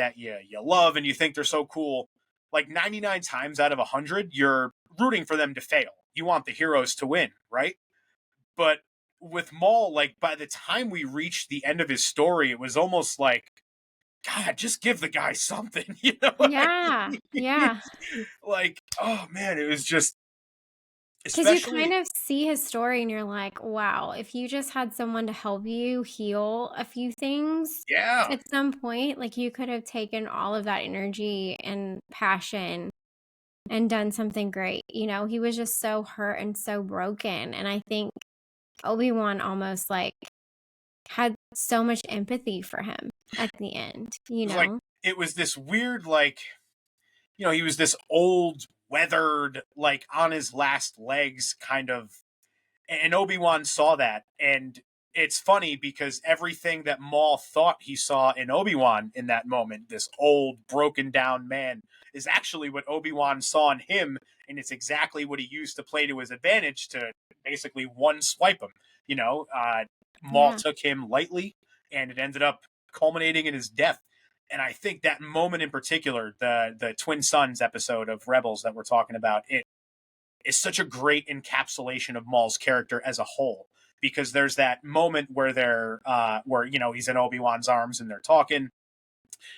love and you think they're so cool, like 99 times out of 100, you're rooting for them to fail. You want the heroes to win, right? But with Maul, like by the time we reached the end of his story, it was almost like, God, just give the guy something. You know what I Yeah. mean? Yeah. Like, oh man, it was just, Because you kind especially, of see his story and you're like, wow, if you just had someone to help you heal a few things yeah, at some point, like you could have taken all of that energy and passion and done something great. He was just so hurt and so broken. And I think Obi-Wan almost like had so much empathy for him. at the end, It was like, it was this weird, like, he was this old, weathered, like on his last legs kind of, and Obi-Wan saw that. And it's funny because everything that Maul thought he saw in Obi-Wan in that moment, this old, broken down man, is actually what Obi-Wan saw in him. And it's exactly what he used to play to his advantage to basically one swipe him. Maul Yeah. took him lightly, and it ended up culminating in his death. And I think that moment in particular, the Twin Sons episode of Rebels that we're talking about, it is such a great encapsulation of Maul's character as a whole. Because there's that moment where he's in Obi-Wan's arms and they're talking,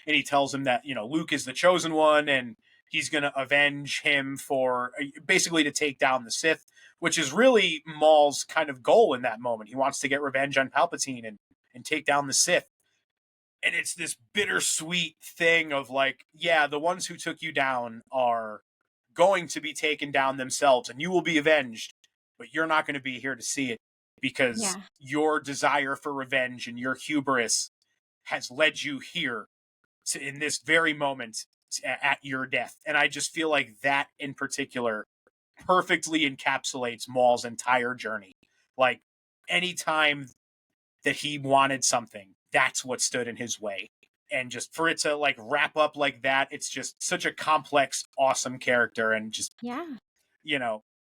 and he tells him that Luke is the chosen one, and he's going to avenge him for basically to take down the Sith, which is really Maul's kind of goal in that moment. He wants to get revenge on Palpatine and take down the Sith. And it's this bittersweet thing of like, yeah, the ones who took you down are going to be taken down themselves and you will be avenged, but you're not going to be here to see it because your desire for revenge and your hubris has led you here to, in this very moment, at your death. And I just feel like that in particular perfectly encapsulates Maul's entire journey. Like, anytime that he wanted something, that's what stood in his way. And just for it to like wrap up like that, it's just such a complex, awesome character. And just,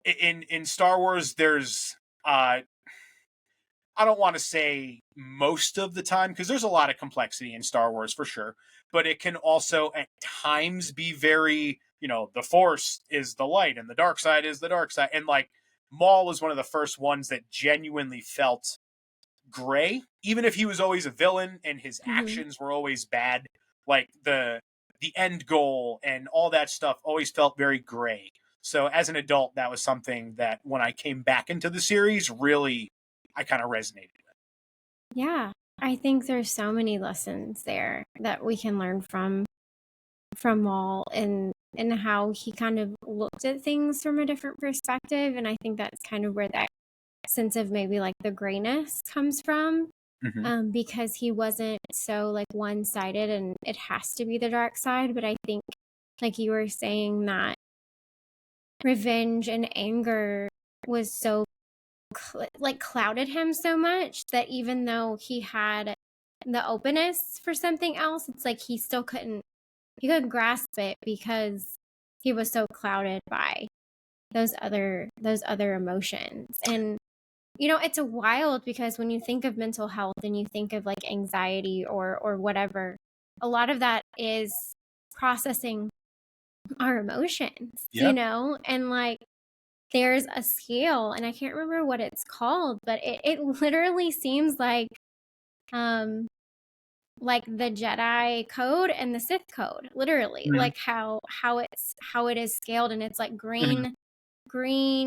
in Star Wars, there's, I don't want to say most of the time, because there's a lot of complexity in Star Wars for sure, but it can also at times be very, the Force is the light and the dark side is the dark side. And like, Maul was one of the first ones that genuinely felt gray, even if he was always a villain and his actions were always bad. Like the end goal and all that stuff always felt very gray. So as an adult, that was something that when I came back into the series, really, I kind of resonated with. Yeah, I think there's so many lessons there that we can learn from Maul and how he kind of looked at things from a different perspective. And I think that's kind of where that sense of maybe like the grayness comes from, because he wasn't so like one-sided and it has to be the dark side. But I think, like you were saying, that revenge and anger was so clouded him so much that even though he had the openness for something else, it's like he still couldn't grasp it because he was so clouded by those other emotions. And it's a wild, because when you think of mental health and you think of like anxiety or whatever, a lot of that is processing our emotions, and like there's a scale, and I can't remember what it's called, but it literally seems like the Jedi code and the Sith code, literally, like how it is scaled, and it's like green,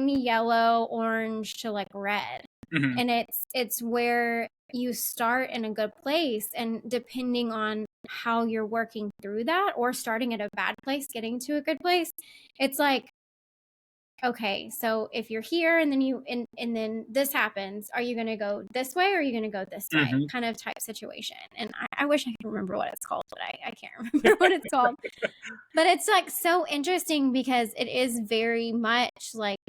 yellow, orange to like red. And it's where you start in a good place, and depending on how you're working through that, or starting at a bad place, getting to a good place, it's like, okay, so if you're here and then and then this happens, are you going to go this way or are you going to go this way? Kind of type situation. And I wish I could remember what it's called, but I can't remember what it's called. But it's like so interesting because it is very much like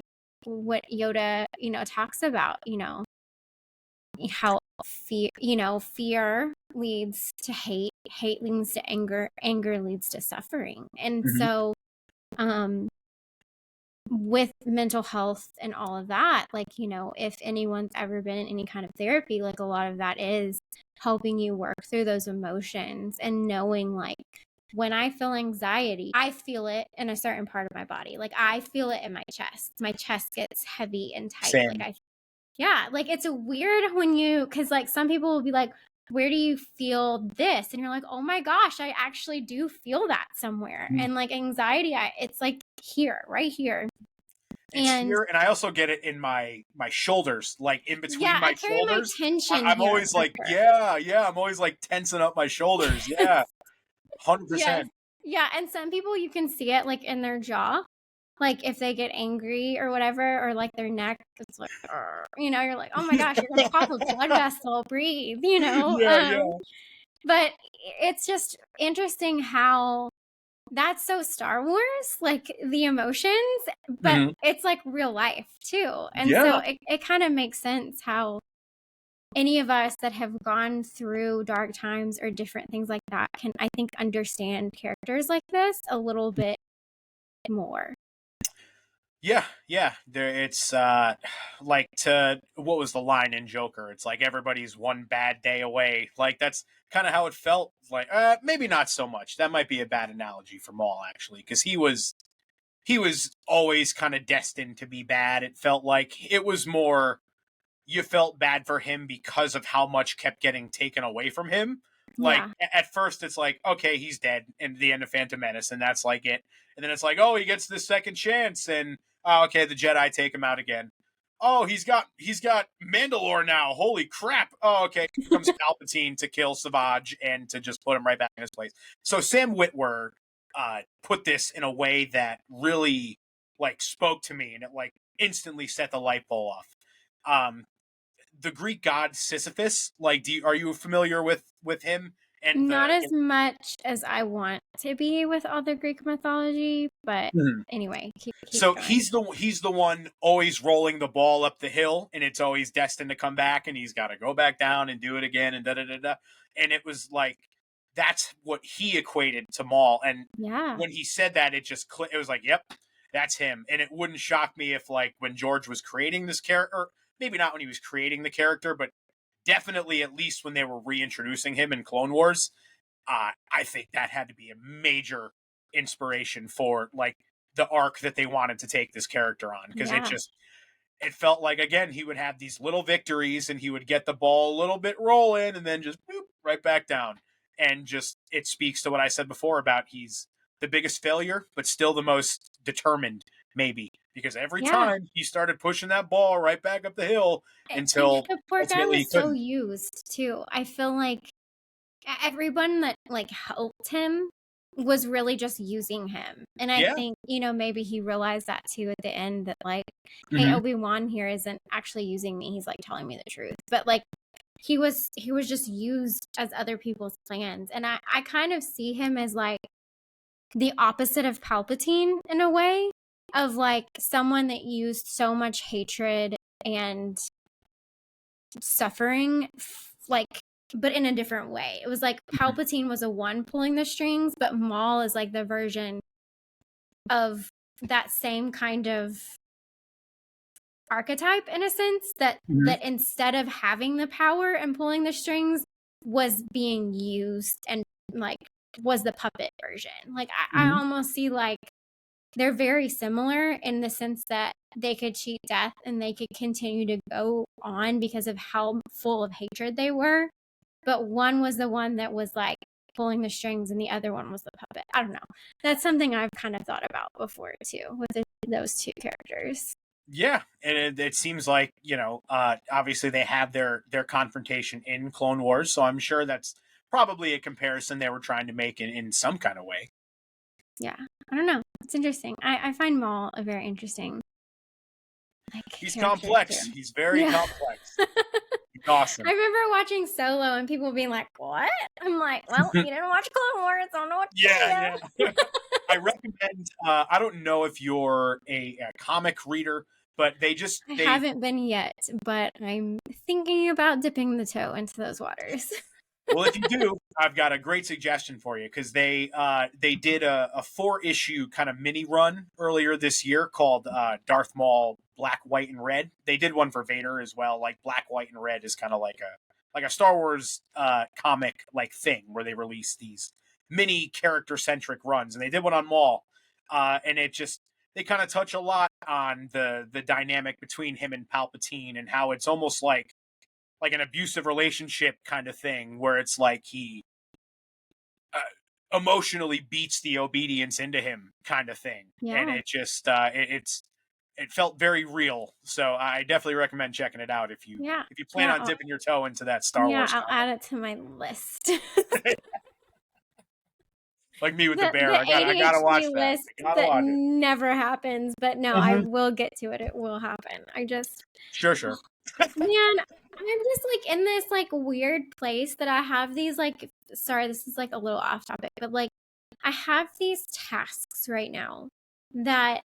what Yoda, talks about, how fear leads to hate leads to anger leads to suffering. And so, with mental health and all of that, like, if anyone's ever been in any kind of therapy, like a lot of that is helping you work through those emotions and knowing, like, when I feel anxiety, I feel it in a certain part of my body. Like, I feel it in my chest. My chest gets heavy and tight. Same. Like it's a weird because like some people will be like, where do you feel this? And you're like, oh my gosh, I actually do feel that somewhere. And like anxiety, it's like here, right here. It's here, and I also get it in my shoulders, like in between my shoulders. My tension I'm always like, I'm always like tensing up my shoulders. Yeah, 100%. Yeah, and some people you can see it like in their jaw. Like if they get angry or whatever, or like their neck, it's like, you're like, oh my gosh, you're gonna pop a blood vessel, breathe, Yeah. But it's just interesting how that's so Star Wars, like the emotions, but Mhm. it's like real life too. And so Yeah. it kind of makes sense how any of us that have gone through dark times or different things like that can, I think, understand characters like this a little bit more. Yeah, yeah. There, it's like to what was the line in Joker? It's like everybody's one bad day away. Like that's kind of how it felt. Like maybe not so much. That might be a bad analogy for Maul actually, because he was always kind of destined to be bad. It felt like it was more you felt bad for him because of how much kept getting taken away from him. Like Yeah. at first, it's like okay, he's dead in the end of Phantom Menace, and that's like it. And then it's like, oh, he gets this second chance, and oh, okay, the Jedi take him out again. Oh, he's got Mandalore now. Holy crap! Oh, okay, here comes Palpatine to kill Savage and to just put him right back in his place. So Sam Witwer put this in a way that really like spoke to me, and it like instantly set the light bulb off. Um, the Greek god Sisyphus. Like, are you familiar with him and Not the? as much as I want to be with all the Greek mythology, but Mhm. anyway, keep So going. he's the one always rolling the ball up the hill, and it's always destined to come back, and he's got to go back down and do it again, and da da da da. And it was like that's what he equated to Maul, and Yeah. when he said that, it just it was like, yep, that's him. And it wouldn't shock me if like when George was creating this character, maybe not when he was creating the character, but definitely at least when they were reintroducing him in Clone Wars, I think that had to be a major inspiration for like the arc that they wanted to take this character on because Yeah. it felt like again he would have these little victories and he would get the ball a little bit rolling and then just boop, right back down and just it speaks to what I said before about he's the biggest failure but still the most determined maybe because every Yeah. time he started pushing that ball right back up the hill And until the poor guy ultimately he was so couldn't. used too. I feel like everyone that like helped him was really just using him. And I Yeah. think, maybe he realized that too at the end that like, hey, Mm-hmm. Obi-Wan here isn't actually using me. He's like telling me the truth. But like he was just used as other people's plans. And I kind of see him as like the opposite of Palpatine in a way of like someone that used so much hatred and suffering like but in a different way. It was like Palpatine was a one pulling the strings, but Maul is like the version of that same kind of archetype in a sense that instead of having the power and pulling the strings was being used and like was the puppet version. Like I Mm-hmm. almost see like they're very similar in the sense that they could cheat death and they could continue to go on because of how full of hatred they were. But one was the one that was like pulling the strings and the other one was the puppet. I don't know. That's something I've kind of thought about before too with those two characters. Yeah, and it seems like obviously they have their confrontation in Clone Wars, so I'm sure that's probably a comparison they were trying to make in some kind of way. Yeah. I don't know. It's interesting. I find Maul a very interesting like He's character complex. too. He's very Yeah. complex. He's awesome. I remember watching Solo and people being like, "What?" I'm like, "Well, you didn't watch Clone Wars. I don't know what to tell Yeah, you." yeah. I recommend. I don't know if you're a comic reader, but I they haven't been yet, but I'm thinking about dipping the toe into those waters. well, if you do, I've got a great suggestion for you because they did a 4 issue kind of mini run earlier this year called Darth Maul Black, White, and Red. They did one for Vader as well. Like Black, White, and Red is kind of like a Star Wars comic like thing where they release these mini character centric runs, and they did one on Maul, and it just they kind of touch a lot on the dynamic between him and Palpatine and how it's almost like an abusive relationship kind of thing where it's like he uh, emotionally beats the obedience into him kind of thing and Yeah. it just it felt very real, so I definitely recommend checking it out Yeah. if you plan Yeah. on dipping your toe into that Star Yeah, Wars I'll comic. add it to my list. Like me with the bear, The I gotta watch ADHD that. list I gotta that watch it. never happens, but no, I Mm-hmm. will get to it. It will happen. I just Sure. Man, I'm just like in this like weird place that I have these like, sorry, this is like a little off topic, but like I have these tasks right now that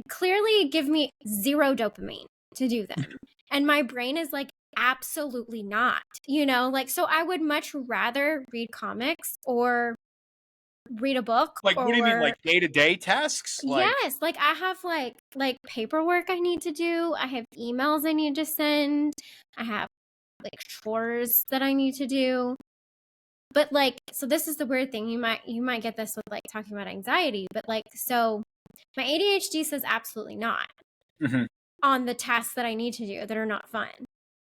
clearly give me zero dopamine to do them. And my brain is like, absolutely not, like, so I would much rather read comics or read a book Like, what do you mean, or like day-to-day tasks? Like, yes, like I have like paperwork I need to do. I have emails I need to send. I have like chores that I need to do. But like, so this is the weird thing. You might get this with like talking about anxiety, but like, so my ADHD says absolutely not mhm. on the tasks that I need to do that are not fun.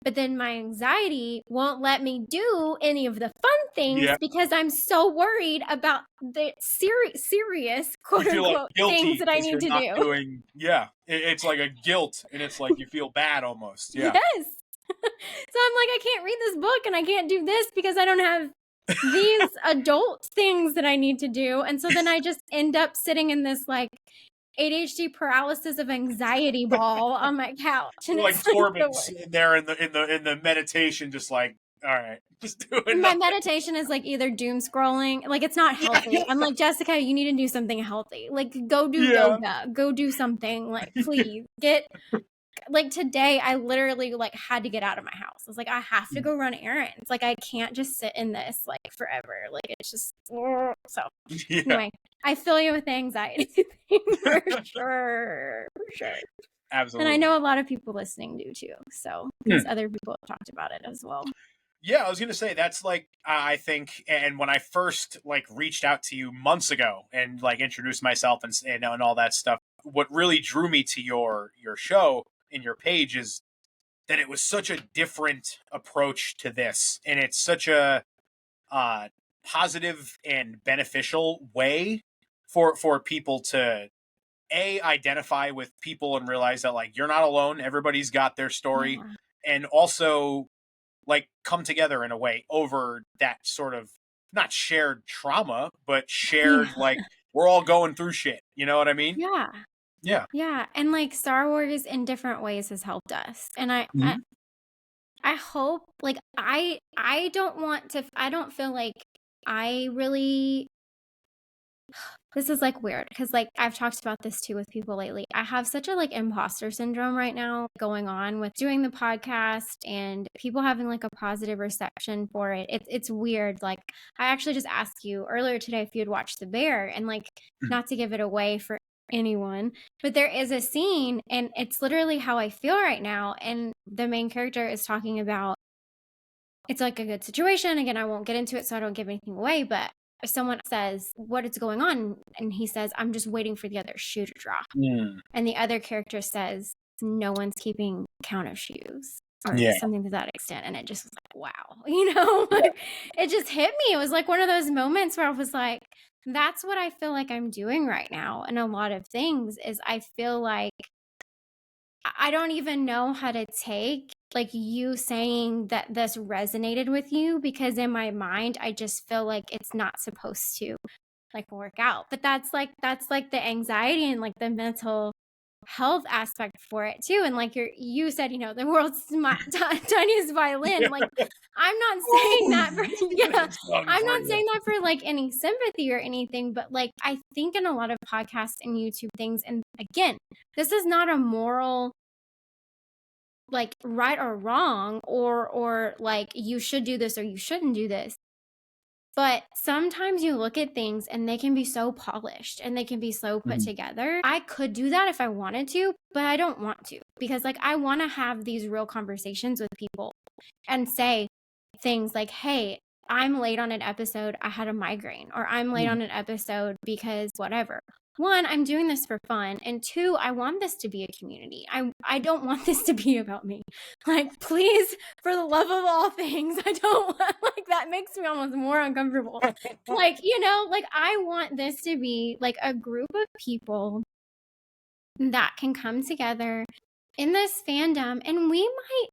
But then my anxiety won't let me do any of the fun things Yeah, because I'm so worried about the serious you quote feel like unquote things guilty that I because need you're to not do. doing. Yeah, it's like a guilt, and it's like you feel bad almost. Yeah. Yes. So I'm like, I can't read this book and I can't do this because I don't have these adult things that I need to do. And so then I just end up sitting in this like ADHD paralysis of anxiety ball on my couch. And Like it's like the Torben worst. sitting there in the meditation, just like, all right, just doing My nothing. meditation is like either doom scrolling, like it's not Yeah, healthy. I'm like, Jessica, you need to do something healthy. Like go do yeah. yoga, go do something, like please get like today I literally like had to get out of my house. I was like, I have to go run errands. Like I can't just sit in this like forever. Like it's just so Yeah, anyway, I feel you with the anxiety thing for sure. For sure. And I absolutely. know a lot of people listening do too. So because Hmm. other people have talked about it as well. Yeah, I was gonna say that's like I think, and when I first like reached out to you months ago and like introduced myself and all that stuff, what really drew me to your show and your page is that it was such a different approach to this, and it's such a uh, positive and beneficial way for people to identify with people and realize that like you're not alone, everybody's got their story, Yeah. and also like come together in a way over that sort of not shared trauma but shared Yeah. like we're all going through shit, you know what I mean? Yeah. Yeah. Yeah. And like Star Wars in different ways has helped us. And Mhm. I hope like I don't want to I don't feel like I really this is like weird because like I've talked about this too with people lately. I have such a like imposter syndrome right now going on with doing the podcast and people having like a positive reception for it. It's weird. Like I actually just asked you earlier today if you had watched The Bear and like not to give it away for anyone, but there is a scene and it's literally how I feel right now. And the main character is talking about it's like a good situation. Again, I won't get into it so I don't give anything away, but if someone says what is going on and he says I'm just waiting for the other shoe to drop Mm. and the other character says no one's keeping count of shoes or Yeah. something to that extent, and it just was like wow, like it just hit me. It was like one of those moments where I was like, that's what I feel like I'm doing right now. And a lot of things is I feel like I don't even know how to take like you saying that this resonated with you because in my mind I just feel like it's not supposed to like work out. But that's like the anxiety and like the mental health aspect for it too. And like you said, the world's tiniest violin. Like I'm not saying that for yeah, Song I'm for not you. saying that for like any sympathy or anything, but like I think in a lot of podcasts and YouTube things, and again, this is not a moral like right or wrong or like you should do this or you shouldn't do this, but sometimes you look at things and they can be so polished and they can be so put Mhm. together. I could do that if I wanted to, but I don't want to because like I want to have these real conversations with people and say things like, hey, I'm late on an episode, I had a migraine, or I'm late Mhm. on an episode because whatever. One, I'm doing this for fun. And two, I want this to be a community. I don't want this to be about me. Like, please, for the love of all things, I don't want, like, that makes me almost more uncomfortable. Like, like I want this to be like a group of people that can come together in this fandom and we might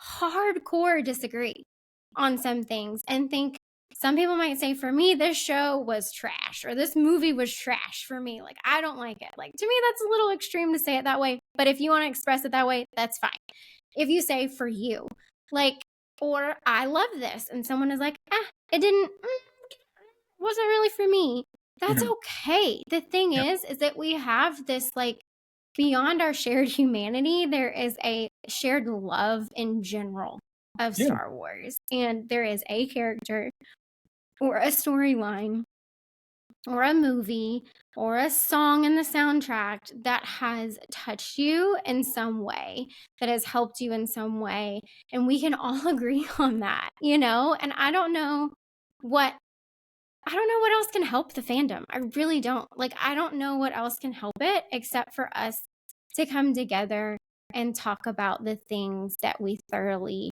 hardcore disagree on some things and think some people might say for me this show was trash or this movie was trash for me, like I don't like it. Like to me that's a little extreme to say it that way, but if you want to express it that way, that's fine. if you say for you, like, or I love this, and someone is like, it wasn't really for me. That's Mhm. okay. The thing Yeah. is that we have this, like, beyond our shared humanity, there is a shared love in general of Yeah. Star Wars. And there is a character or a storyline or a movie or a song in the soundtrack that has touched you in some way, that has helped you in some way. And we can all agree on that, you know? And what I don't know what else can help the fandom. I really don't. Like, I don't know what else can help it except for us to come together and talk about the things that we thoroughly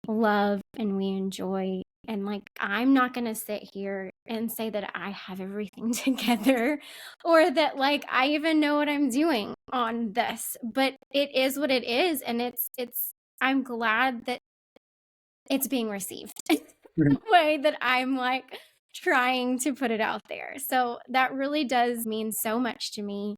love and we enjoy. And, like, I'm not going to sit here and say that I have everything together or that, like, I even know what I'm doing on this, but it is what it is. And I'm glad that it's being received in Mhm. the way that I'm, like, trying to put it out there. So that really does mean so much to me.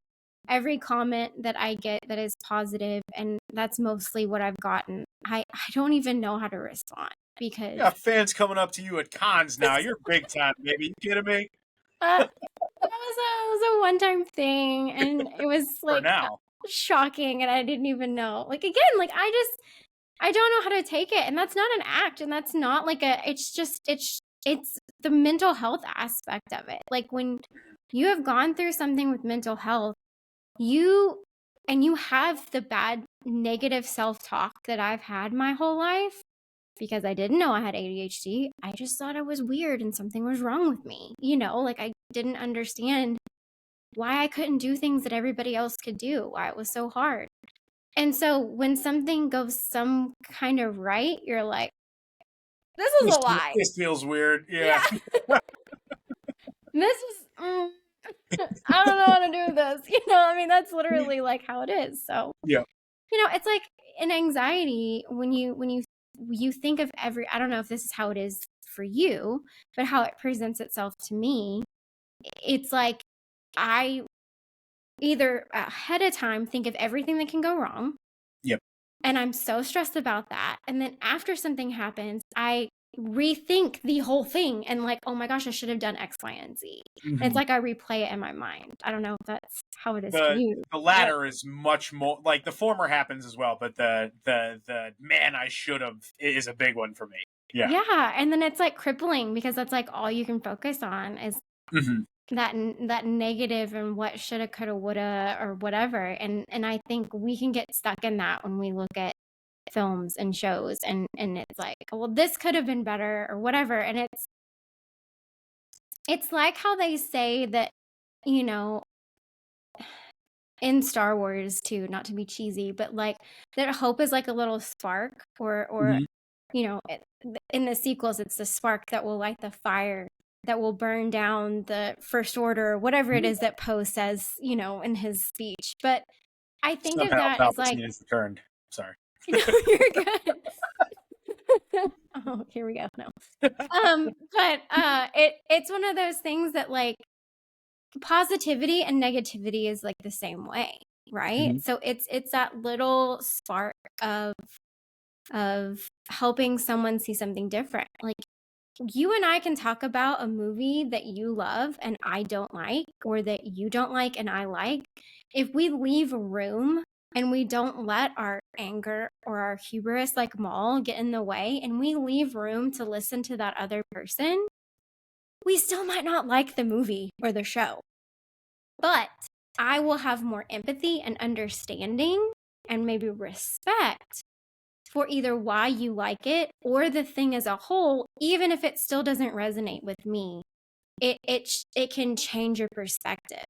Every comment that I get that is positive, and that's mostly what I've gotten, I don't even know how to respond You because got fans coming up to you at cons now. You're big time, baby. You kidding me? that was a one-time thing, and it was, For like, now. shocking, and I didn't even know. Like, again, like, I don't know how to take it, and that's not an act, and that's not like it's just it's the mental health aspect of it. Like, when you have gone through something with mental health, you have the bad negative self-talk that I've had my whole life because I didn't know I had ADHD. I just thought I was weird and something was wrong with me. You know, like, I didn't understand why I couldn't do things that everybody else could do, why it was so hard. And so when something goes some kind of right, you're like, this is a lie. This feels weird. Yeah. Yeah. This is, I don't know how to do this. You know, I mean, that's literally like how it is. So, Yeah. it's like an anxiety when you think of I don't know if this is how it is for you, but how it presents itself to me, it's like I either ahead of time think of everything that can go wrong. Yep. And I'm so stressed about that. And then after something happens, I rethink the whole thing and, like, oh my gosh, I should have done X, Y, and Z. And it's Mhm. like I replay it in my mind. I don't know if that's how it is for The you. the But latter is much more like the former happens as well, but the man I should have is a big one for me. Yeah. yeah, and then it's like crippling because that's like all you can focus on is Mhm. that negative and what shoulda, coulda, woulda, or whatever. And I think we can get stuck in that when we look at films and shows, and it's like, well, this could have been better or whatever. And it's like how they say that, you know, in Star Wars too, not to be cheesy, but like that hope is like a little spark, or Mhm. in the sequels, it's the spark that will light the fire that will burn down the First Order, whatever it is that Poe says, in his speech. But I think of Somehow that as like, Palpatine has returned. Sorry. you're good. Oh, here we go. No. But it's one of those things that, like, positivity and negativity is like the same way, right? Mhm. So it's that little spark of helping someone see something different. Like, you and I can talk about a movie that you love and I don't like, or that you don't like and I like. If we leave room and we don't let our anger or our hubris, like Maul, get in the way, and we leave room to listen to that other person, we still might not like the movie or the show. But I will have more empathy and understanding and maybe respect for either why you like it or the thing as a whole, even if it still doesn't resonate with me. It can change your perspective.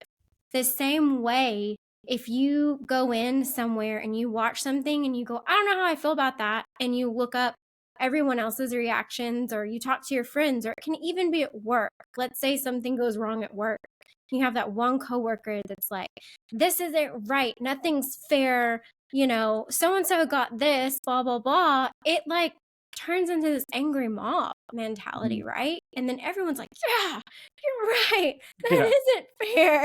The same way, if you go in somewhere and you watch something and you go, I don't know how I feel about that, and you look up everyone else's reactions, or you talk to your friends, or it can even be at work. Let's say something goes wrong at work. You have that one coworker that's like, this isn't right, nothing's fair, so and so got this, blah blah blah. It, like, turns into this angry mob mentality, Mhm. right? And then everyone's like, yeah, you're right, that Yeah. isn't fair.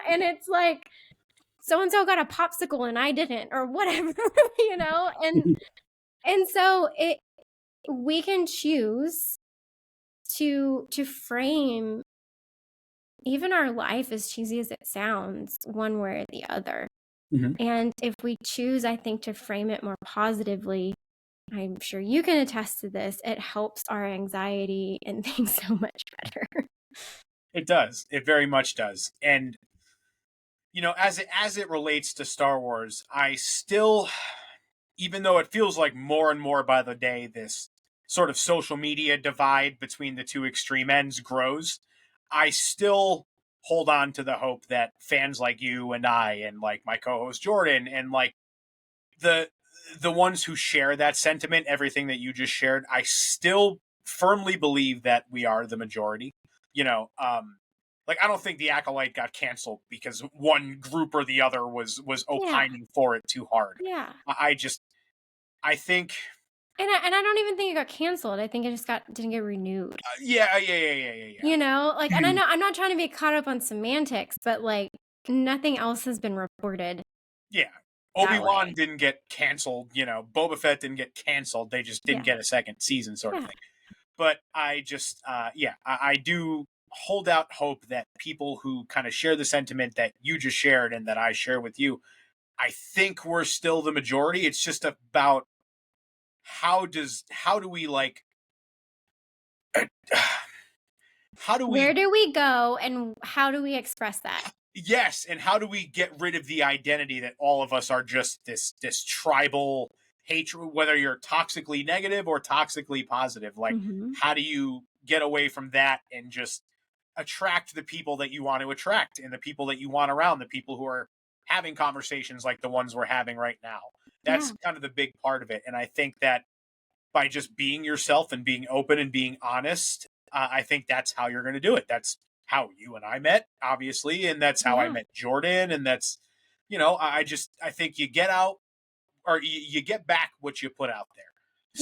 And it's like, so-and-so got a popsicle and I didn't, or whatever, and so we can choose to frame even our life, as cheesy as it sounds, one way or the other. Mm-hmm. And if we choose, I think, to frame it more positively, I'm sure you can attest to this, it helps our anxiety and things so much better. It does. It very much does. And as it relates to Star Wars, I still, even though it feels like more and more by the day, this sort of social media divide between the two extreme ends grows, I still hold on to the hope that fans like you and I and like my co-host Jordan and like the the ones who share that sentiment, everything that you just shared, I still firmly believe that we are the majority. You know, like I don't think the Acolyte got canceled because one group or the other was Yeah. opining for it too hard. Yeah. I think And I don't even think it got canceled. I think it just didn't get renewed. yeah. Like, and I know I'm not trying to be caught up on semantics, but like nothing else has been reported. Yeah. that Obi-Wan way. didn't get canceled, Boba Fett didn't get canceled. They just didn't Yeah. get a second season sort of Yeah. thing. But I just I do hold out hope that people who kind of share the sentiment that you just shared and that I share with you, I think we're still the majority. It's just about how do we like how do we Where do we go and how do we express that? yes, and how do we get rid of the identity that all of us are just this tribal hatred, whether you're toxically negative or toxically positive? Like, Mm-hmm. how do you get away from that and just attract the people that you want to attract and the people that you want around, the people who are having conversations like the ones we're having right now? That's kind of the big part of it. And I think that by just being yourself and being open and being honest, I think that's how you're going to do it. That's how you and I met, obviously, and that's how I Yeah. met Jordan. And that's, I think you get out or you get back what you put out there.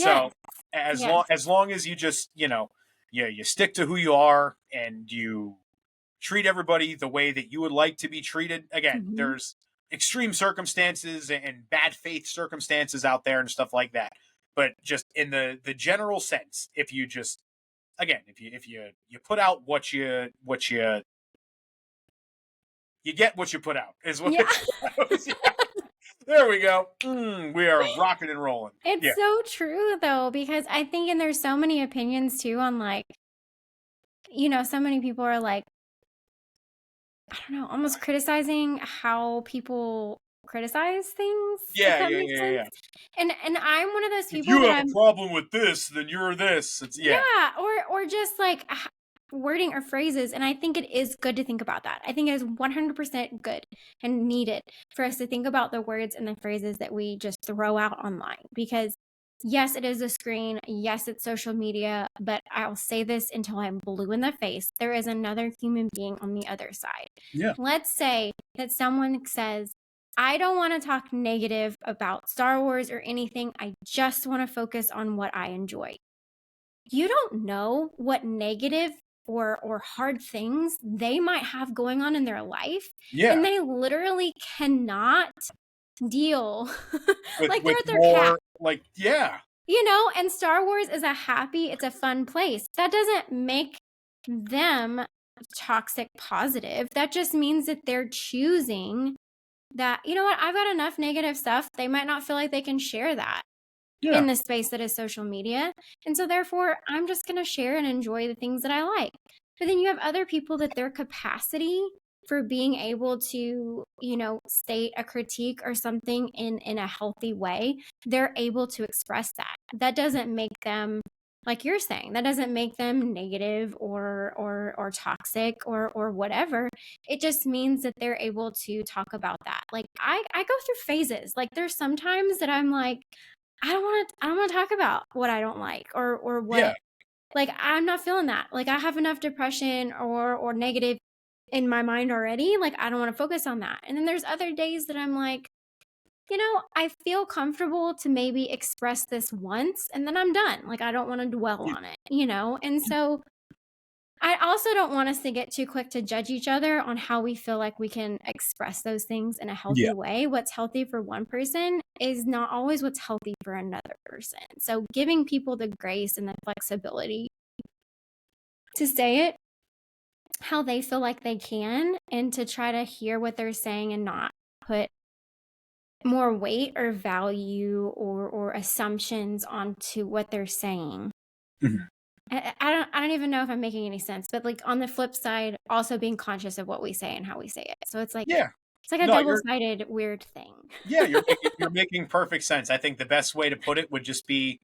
So Yes. as long as you just, you stick to who you are and you treat everybody the way that you would like to be treated. Again, Mm-hmm. there's extreme circumstances and bad faith circumstances out there and stuff like that. But just in the general sense, if you just again, if you put out what you get what you put out is what Yeah. yeah. There we go. We are rocking and rolling. It's Yeah. so true though, because I think, and there's so many opinions too on like, so many people are like, I don't know, almost criticizing how people criticize things, if that makes sense. Yeah. And I'm one of those If people you that have a problem with this, then you're this. It's or just like wording or phrases. And I think it is good to think about that. I think it is 100% good and needed for us to think about the words and the phrases that we just throw out online, because yes, it is a screen. Yes, it's social media, but I'll say this until I'm blue in the face. There is another human being on the other side. Yeah. Let's say that someone says, I don't want to talk negative about Star Wars or anything. I just want to focus on what I enjoy. You don't know what negative or hard things they might have going on in their life. Yeah. And they literally cannot deal like they're with at their cap. more like yeah. And Star Wars is it's a fun place. That doesn't make them toxic positive. That just means that they're choosing that, you know what, I've got enough negative stuff. They might not feel like they can share that in the space that is social media. And so therefore, I'm just going to share and enjoy the things that I like. But then you have other people that their capacity for being able to, state a critique or something in a healthy way, they're able to express that. That doesn't make them, like you're saying, that doesn't make them negative or toxic or whatever. It just means that they're able to talk about that. Like I go through phases. Like there's sometimes that I'm like, I don't want to talk about what I don't like or what, like I'm not feeling that. Like I have enough depression or negative in my mind already. Like I don't want to focus on that. And then there's other days that I'm like, I feel comfortable to maybe express this once and then I'm done. Like I don't want to dwell on it. And so I also don't want us to get too quick to judge each other on how we feel like we can express those things in a Yeah. healthy way. What's healthy for one person is not always what's healthy for another person. So giving people the grace and the flexibility to say it how they feel like they can and to try to hear what they're saying and not put more weight or value or assumptions onto what they're saying. Mhm. I don't even know if I'm making any sense, but like on the flip side, also being conscious of what we say and how we say it. So it's like Yeah. a No, you're double-sided weird thing. yeah, you're making perfect sense. I think the best way to put it would just be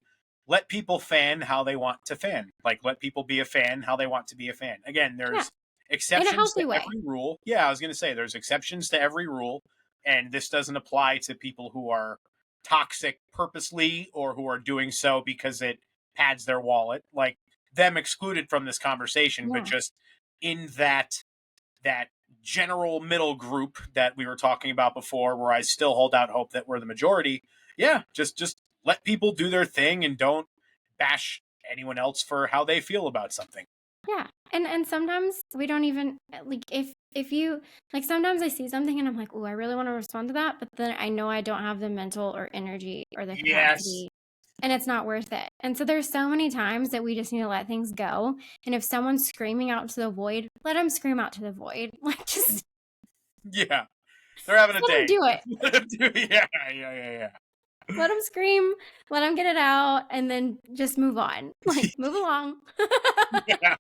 let people fan how they want to fan. Like let people be a fan how they want to be a fan. Again, Yeah, there's in a exceptions to healthy way. every rule. Yeah, I was going to say there's exceptions to every rule, and this doesn't apply to people who are toxic purposely or who are doing so because it pads their wallet. Like them excluded from this conversation, but Yeah. just in that general middle group that we were talking about before, where I still hold out hope that we're the majority. Yeah, just let people do their thing and don't bash anyone else for how they feel about something. Yeah. And sometimes we don't even like if you like sometimes I see something and I'm like, "Oh, I really want to respond to that," but then I know I don't have the mental or energy or the Yes. capacity and it's not worth it. And so there's so many times that we just need to let things go. And if someone's screaming out to the void, let them scream out to the void. Like just Yeah. They're having a let them day. do it. Let them do it. Yeah, yeah, Let them scream, let them get it out and then just move on. Like yeah. move along. Yeah.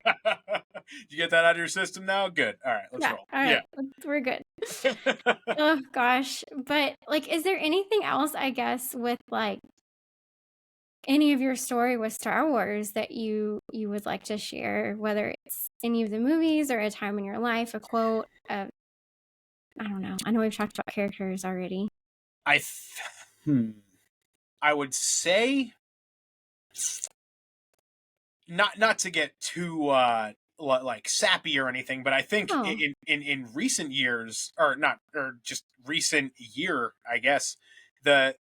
You get that out of your system now? Good. All right, let's Yeah. roll. All Yeah. right. We're good. Oh gosh. But like is there anything else I guess with like any of your story with Star Wars that you would like to share, whether it's any of the movies or a time in your life, a quote, I don't know. I know we've talked about characters already. I I would say not to get too like sappy or anything, but I think Oh, in recent years, or not, or just recent year, I guess the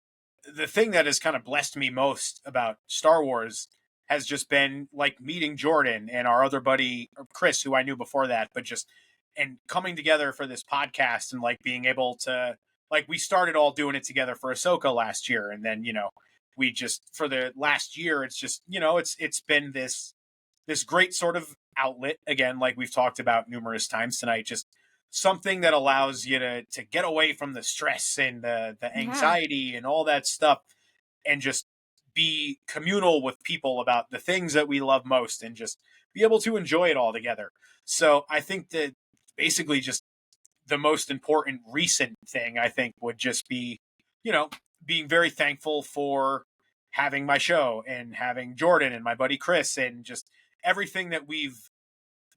thing that has kind of blessed me most about Star Wars has just been like meeting Jordan and our other buddy Chris, who I knew before that, but just and coming together for this podcast and like being able to like we started all doing it together for Ahsoka last year, and then we just for the last year it's just it's been this great sort of outlet again, like we've talked about numerous times tonight, just something that allows you to get away from the stress and the yeah. anxiety and all that stuff and just be communal with people about the things that we love most and just be able to enjoy it all together. So I think that basically just the most important recent thing I think would just be, you know, being very thankful for having my show and having Jordan and my buddy Chris and just everything that we've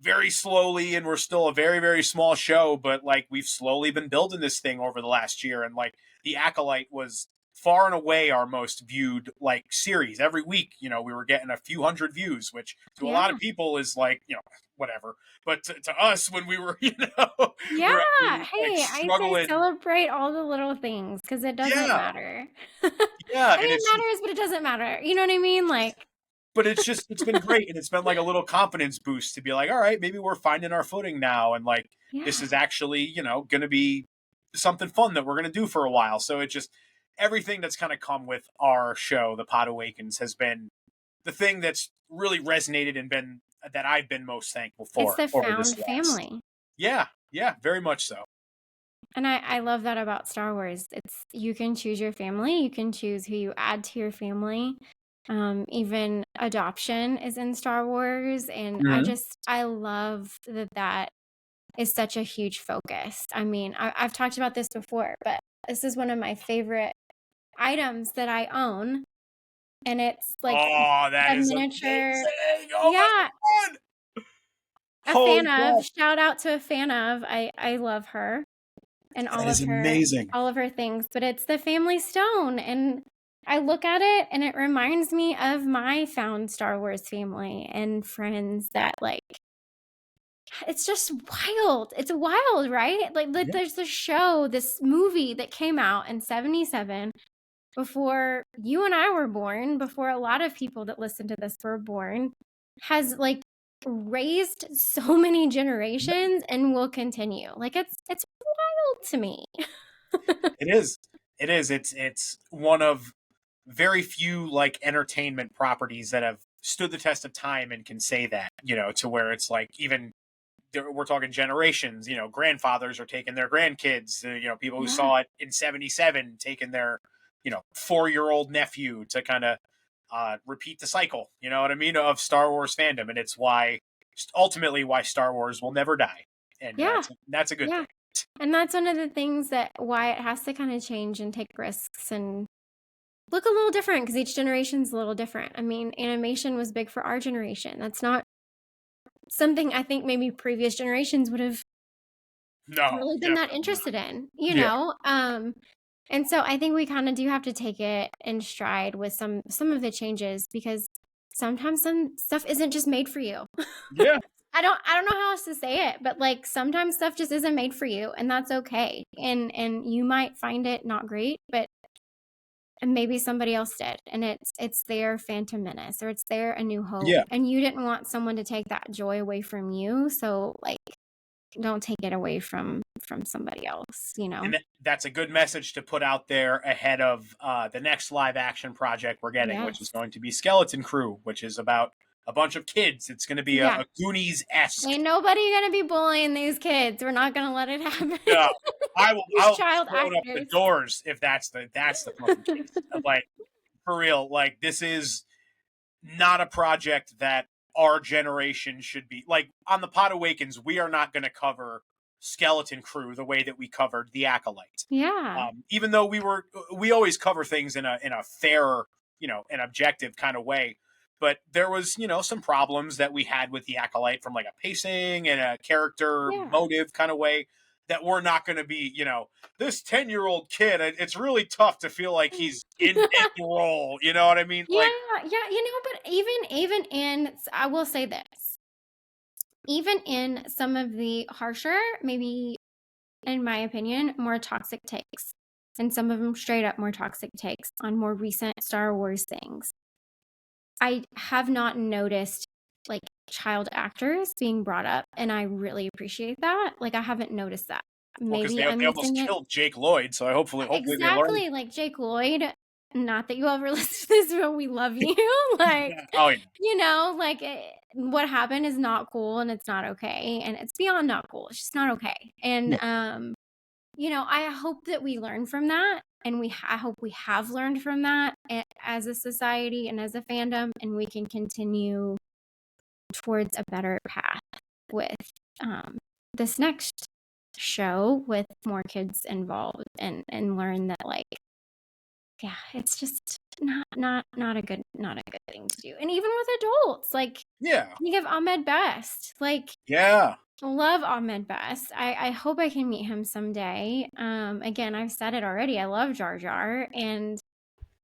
very slowly, and we're still a very very small show, but like we've slowly been building this thing over the last year. And like the Acolyte was far and away our most viewed like series every week. We were getting a few hundred views, which to a lot of Yeah. people is like whatever, but to us when we were Yeah. we're like Hey, I say struggling. celebrate all the little things because it doesn't Yeah, matter. yeah, I and mean, it matters, but it doesn't matter. You know what I mean? Like, it's been great, and it's been like a little confidence boost to be like, all right, maybe we're finding our footing now, and like this yeah. is actually going to be something fun that we're going to do for a while. So it just everything that's kind of come with our show, the Pod Awakens, has been the thing that's really resonated and been that I've been most thankful It's for the over this found last. family. Yeah, very much so. And I love that about Star Wars. It's you can choose your family, you can choose who you add to your family. Even adoption is in Star Wars, and Mhm. I love that is such a huge focus. I mean, I've talked about this before, but this is one of my favorite items that I own, and it's like Oh, that a is miniature. amazing! Oh my Yeah, god! a Holy fan crap! of. Shout out to a fan of. I love her and That is amazing. all of her things, but it's the family stone and I look at it and it reminds me of my found Star Wars family and friends that like it's just wild. It's wild, right? Like Yeah. there's this movie that came out in 77 before you and I were born, before a lot of people that listen to this were born, has like raised so many generations and will continue. Like it's wild to me. It is. It is. It's one of very few like entertainment properties that have stood the test of time and can say that, to where it's like even we're talking generations, grandfathers are taking their grandkids, people who Yeah. saw it in 77 taking their, 4-year-old nephew to kind of repeat the cycle, you know what I mean, of Star Wars fandom. And it's ultimately why Star Wars will never die. And Yeah. that's a good Yeah. thing. And that's one of the things that why it has to kind of change and take risks and look a little different because each generation's a little different. I mean, animation was big for our generation. That's not something I think maybe previous generations would have No, really been that definitely not. interested in, you Yeah. know? And so I think we kind of do have to take it in stride with some of the changes because sometimes some stuff isn't just made for you. Yeah. I don't know how else to say it, but like sometimes stuff just isn't made for you and that's okay. And you might find it not great, but maybe somebody else did. And it's their Phantom Menace or it's their A New Hope. Yeah. And you didn't want someone to take that joy away from you. So like don't take it away from somebody else, you know. And that's a good message to put out there ahead of the next live action project we're getting, which is Yes. going to be Skeleton Crew, which is about a bunch of kids. It's going to be Yeah. a Goonies-esque. Ain't nobody gonna be bullying these kids. We're not gonna let it happen. No, I will. These I'll be child throwing up the actors. doors if that's the fucking case. Like for real. Like this is not a project that our generation should be like on the Pod Awakens. We are not going to cover Skeleton Crew the way that we covered The Acolyte. Yeah. Even though we always cover things in a fair, an objective kind of way. But there was, some problems that we had with The Acolyte from like a pacing and a character Yeah. motive kind of way that we're not going to be, this 10-year-old kid. It's really tough to feel like he's in the role. You know what I mean? Yeah, Like, yeah, but even in I will say this. Even in some of the harsher, maybe in my opinion, more toxic takes, and some of them straight up more toxic takes on more recent Star Wars things. I have not noticed like child actors being brought up, and I really appreciate that. Like I haven't noticed that. well, because Maybe they I'm almost missing it. killed Jake Lloyd, so hopefully they learn. Exactly, like Jake Lloyd. Not that you ever listen to this, but we love you. Like, Oh yeah, like what happened is not cool and it's not okay. And it's beyond not cool. It's just not okay. And, yeah, I hope that we learn from that. And I hope we have learned from that as a society and as a fandom. And we can continue towards a better path with this next show with more kids involved and learn that like yeah, it's just not a good thing to do. And even with adults, like yeah, think of Ahmed Best. Like yeah, love Ahmed Best. I hope I can meet him someday. Again, I've said it already. I love Jar Jar and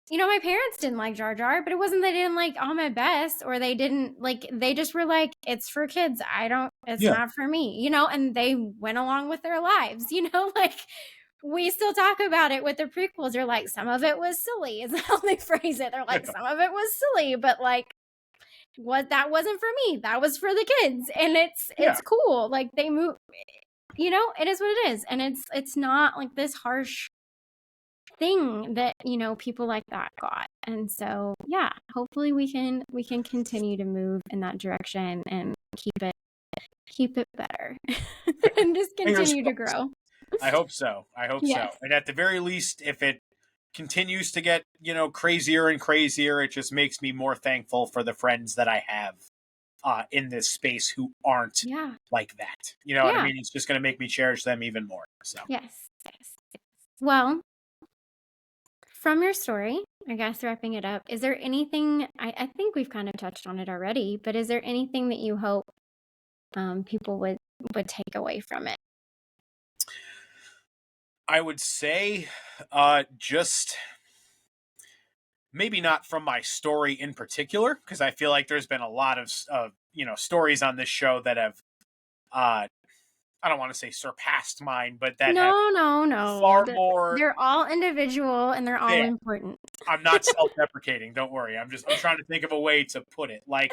my parents didn't like Jar Jar, but it wasn't they didn't like Ahmed Best or they didn't like they just were like, it's for kids. It's yeah, not for me, and they went along with their lives, like we still talk about it with the prequels. They're like, some of it was silly, is how they phrase it. They're like, some of it was silly, but like what that wasn't for me. That was for the kids. And yeah. it's cool. Like they move, it is what it is. And it's not like this harsh thing that people like that got. And so yeah, hopefully we can continue to move in that direction and keep it better and just Fingers continue to crossed. grow. I hope so. I hope so. Yes. And at the very least, if it continues to get, crazier and crazier, it just makes me more thankful for the friends that I have in this space who aren't Yeah. like that. You know what I Yeah. mean? It's just going to make me cherish them even more. So, Yes. Well, from your story, I guess wrapping it up, is there anything, I think we've kind of touched on it already, but is there anything that you hope people would take away from it? I would say just maybe not from my story in particular, because I feel like there's been a lot of stories on this show that have I don't want to say surpassed mine, but that have No. far more. They're all individual and they're all Yeah, important. I'm not self-deprecating. Don't worry. I'm trying to think of a way to put it. Like,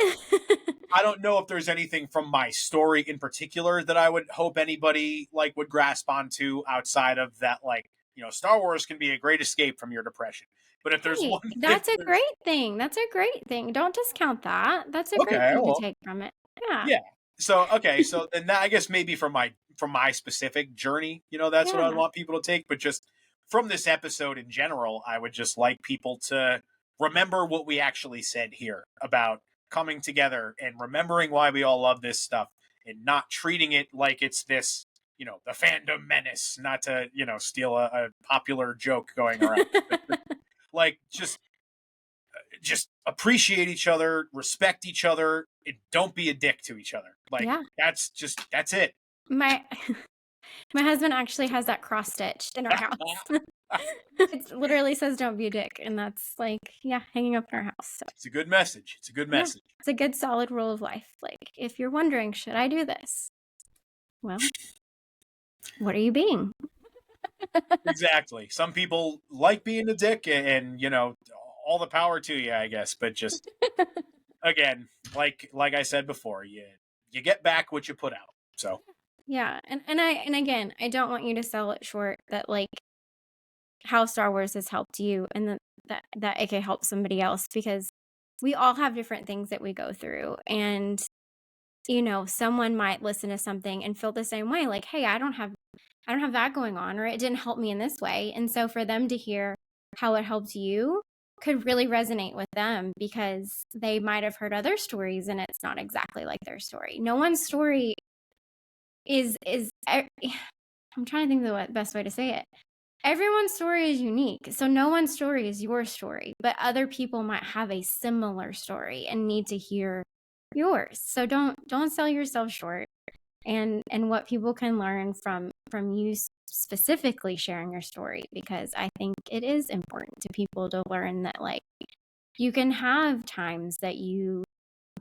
I don't know if there's anything from my story in particular that I would hope anybody like would grasp onto outside of that. Like, Star Wars can be a great escape from your depression. But if there's Hey, one, if that's a there's great thing. That's a great thing. Don't discount that. That's a great okay, thing to well, take from it. Yeah. yeah. So okay, so then that, I guess maybe from my specific journey, that's what I would Yeah. want people to take. But just from this episode in general, I would just like people to remember what we actually said here about coming together and remembering why we all love this stuff and not treating it like it's this, the fandom menace. Not to steal a popular joke going around, like just appreciate each other, respect each other, and don't be a dick to each other. Like Yeah. that's it. My my husband actually has that cross stitched in our house. It literally says don't be a dick, and that's like, yeah, hanging up in our house. So It's a good message. It's a good yeah, message. it's a good solid rule of life. Like, if you're wondering, should I do this? Well, what are you being? Exactly. Some people like being a dick, and all the power to you, I guess. But just again, like I said before, you get back what you put out. So Yeah, and again, I don't want you to sell it short that like how Star Wars has helped you and that it can help somebody else, because we all have different things that we go through, and someone might listen to something and feel the same way, like, hey, I don't have that going on, or it didn't help me in this way. And so for them to hear how it helped you could really resonate with them, because they might have heard other stories and it's not exactly like their story. No one's story is I'm trying to think of the best way to say it. Everyone's story is unique. So no one's story is your story, but other people might have a similar story and need to hear yours. So don't sell yourself short. And what people can learn from you specifically sharing your story, because I think it is important to people to learn that, like, you can have times that you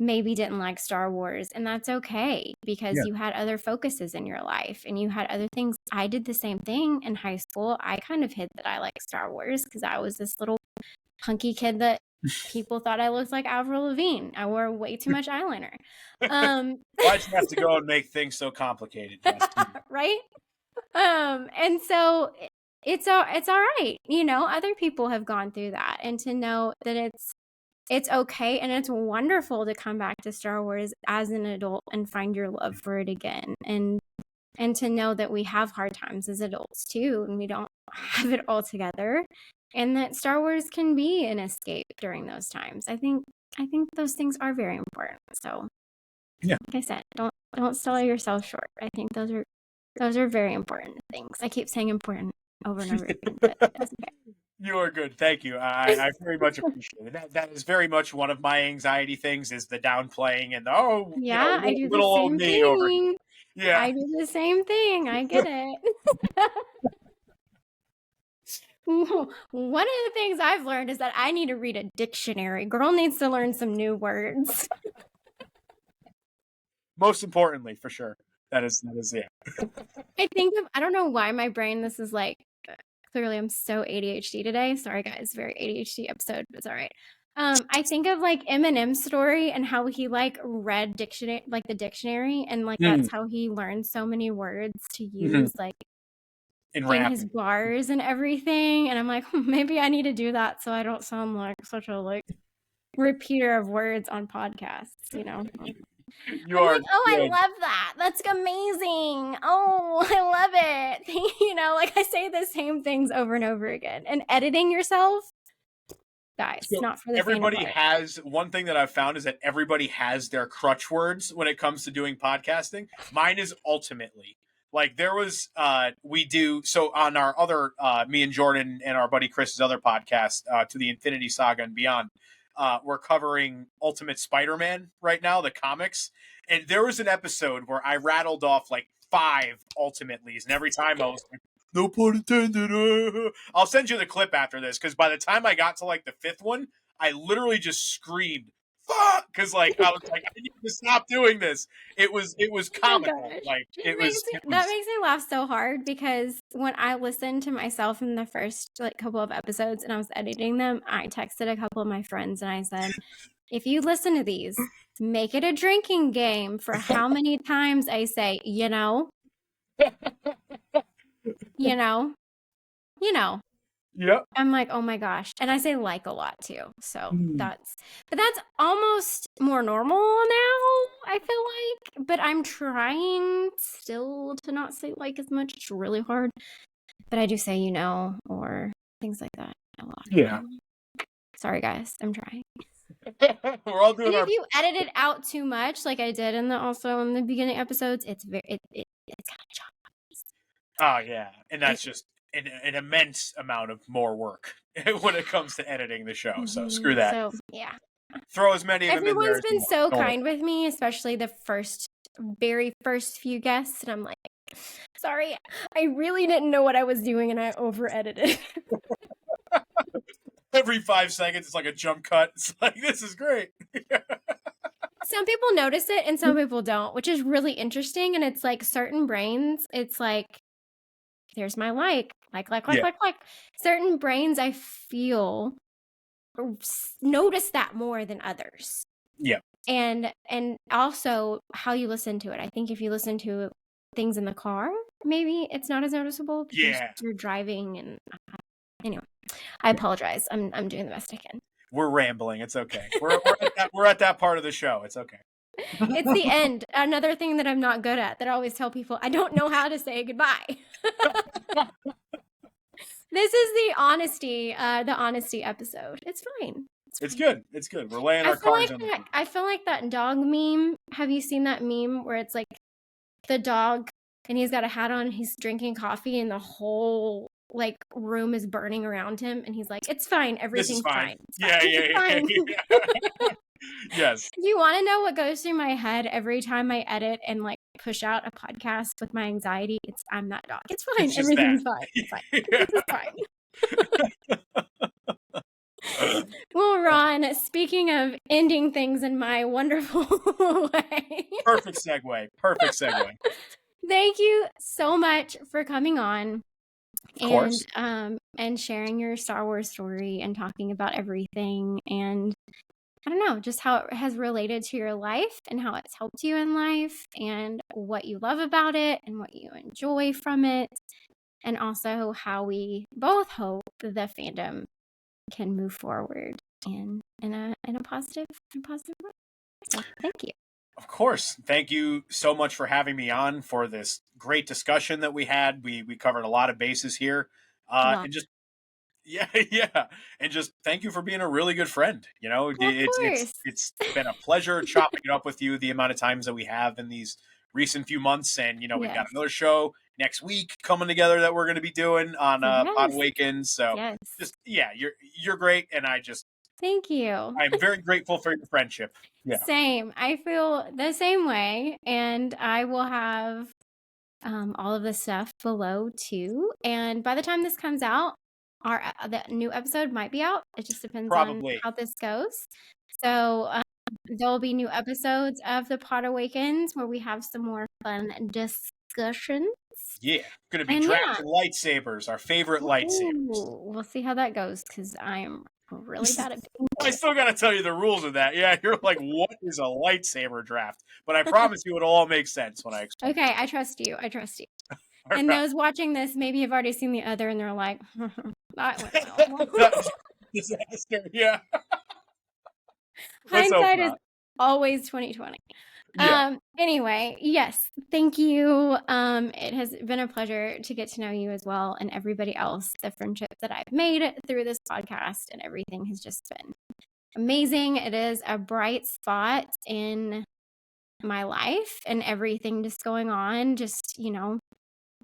maybe didn't like Star Wars, and that's okay, because yeah. you had other focuses in your life and you had other things. I did the same thing in high school. I kind of hid that I liked Star Wars because I was this little punky kid that people thought I looked like Avril Lavigne. I wore way too much eyeliner. Why'd you have to go and make things so complicated, Jess? Right? And so it's all right. Other people have gone through that, and to know that it's okay and it's wonderful to come back to Star Wars as an adult and find your love for it again. And to know that we have hard times as adults too, and we don't have it all together, and that Star Wars can be an escape during those times. I think those things are very important. So Yeah. like I said, don't sell yourself short. I think those are very important things. I keep saying important over and over again, but that's okay. You are good. Thank you. I very much appreciate it. That is very much one of my anxiety things, is the downplaying and Yeah, I do the little old same me over here. thing. Yeah. I do the same thing. I get it. One of the things I've learned is that I need to read a dictionary. Girl needs to learn some new words. Most importantly, for sure. That is yeah. I don't know why my brain, this is like, clearly I'm so ADHD today. Sorry guys, very ADHD episode, but it's all right. I think of like Eminem's story and how he like read the dictionary, and like that's how he learned so many words to use like In in rap. his bars and everything. And I'm like, maybe I need to do that so I don't sound like such a like repeater of words on podcasts. You I'm are like, oh, I good. love that. That's amazing. Oh, I love it. Like I say the same things over and over again. And editing yourself, guys, So not for the faint of everybody heart. has one thing that I've found is that everybody has their crutch words when it comes to doing podcasting. Mine is ultimately. Like there was we do so on our other me and Jordan and our buddy Chris's other podcast, To the Infinity Saga and Beyond. We're covering Ultimate Spider-Man right now, the comics. And there was an episode where I rattled off like 5 ultimately's, and every time I was like, no pun intended. I'll send you the clip after this, because by the time I got to like the 5th one, I literally just screamed fuck, because like I was like, I need to stop doing this. It was Oh my comical. gosh. Like it That was makes me laugh so hard because when I listened to myself in the first like couple of episodes and I was editing them, I texted a couple of my friends and I said, if you listen to these, make it a drinking game for how many times I say, you know, you know. Yep. I'm like, oh my gosh. And I say like a lot too. So but that's almost more normal now, I feel like. But I'm trying still to not say like as much. It's really hard. But I do say, or things like that a lot. Yeah. Sorry, guys. I'm trying. We're all doing And our if you edit it out too much, like I did also in the beginning episodes, it's it's kind of choppy. Oh yeah, and that's just an immense amount of more work when it comes to editing the show. So screw that. So yeah. Throw as many of them in there Everyone's as you been want. so Don't worry. kind with me, especially the very first few guests. And I'm like, sorry, I really didn't know what I was doing and I over edited. Every 5 seconds, it's like a jump cut. It's like, this is great. Some people notice it and some people don't, which is really interesting. And it's like certain brains, it's like, there's my like. Yeah. Certain brains I feel notice that more than others. Yeah. And also how you listen to it. I think if you listen to things in the car, maybe it's not as noticeable because you're driving. And anyway, I apologize. I'm doing the best I can. We're rambling. It's okay. We're at that part of the show. It's okay. It's the end. Another thing that I'm not good at that I always tell people, I don't know how to say goodbye. This is the honesty episode. It's fine. It's good. It's good. We're laying our cards on the table. I feel like that dog meme. Have you seen that meme where it's like the dog and he's got a hat on, he's drinking coffee and the whole like room is burning around him and he's like, it's fine, everything's fine. Yeah. Yes. If you want to know what goes through my head every time I edit and like push out a podcast with my anxiety, I'm that dog. It's fine. Everything's fine. It's fine. It's fine. Well, Ron, speaking of ending things in my wonderful way. Perfect segue. Thank you so much for coming on. Of course. And sharing your Star Wars story and talking about everything and I don't know, just how it has related to your life and how it's helped you in life and what you love about it and what you enjoy from it. And also how we both hope the fandom can move forward in a positive way. So thank you. Of course. Thank you so much for having me on for this great discussion that we had. We covered a lot of bases here. And just and just thank you for being a really good friend. It's been a pleasure chopping it up with you the amount of times that we have in these recent few months. And we've got another show next week coming together that we're going to be doing on Pod Awakens. So you're great, and thank you. I'm very grateful for your friendship. Yeah. Same. I feel the same way, and I will have all of the stuff below too. And by the time this comes out, the new episode might be out. It just depends on how this goes. So there'll be new episodes of the Pod Awakens where we have some more fun discussions. Yeah, going to be drafting lightsabers, our favorite lightsabers. We'll see how that goes because I am really bad at doing I still got to tell you the rules of that. Yeah, you're like, what is a lightsaber draft? But I promise you it'll all make sense when I explain. Okay, I trust you. And those watching this maybe have already seen the other and they're like, that went well. Disaster, yeah. Hindsight is always 2020. Yeah. Anyway, yes, thank you. It has been a pleasure to get to know you as well and everybody else. The friendship that I've made through this podcast and everything has just been amazing. It is a bright spot in my life and everything just going on. Just,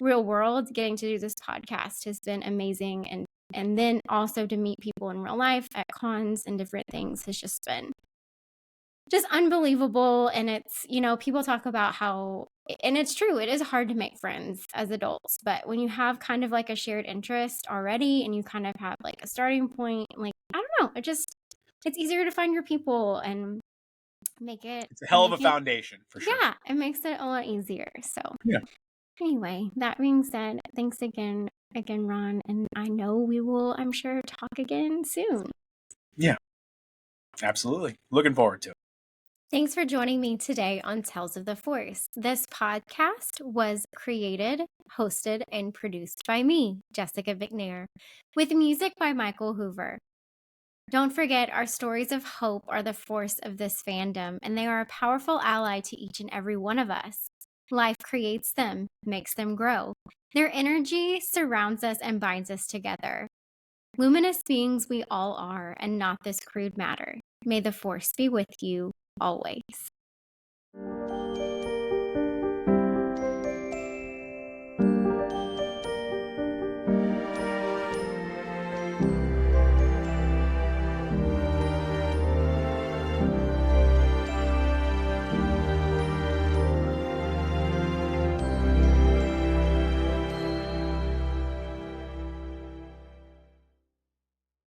real world, getting to do this podcast has been amazing. And then also to meet people in real life at cons and different things has just been just unbelievable. And it's, people talk about how, and it's true, it is hard to make friends as adults, but when you have kind of like a shared interest already and you kind of have like a starting point, like, I don't know, it's easier to find your people. And It's a hell of a foundation for sure. Yeah, it makes it a lot easier. So Yeah. anyway, that being said, thanks again, Ron. And I know we will, I'm sure, talk again soon. Yeah, absolutely. Looking forward to it. Thanks for joining me today on Tales of the Force. This podcast was created, hosted, and produced by me, Jessica McNair, with music by Michael Hoover. Don't forget, our stories of hope are the force of this fandom, and they are a powerful ally to each and every one of us. Life creates them, makes them grow. Their energy surrounds us and binds us together. Luminous beings we all are, and not this crude matter. May the Force be with you always.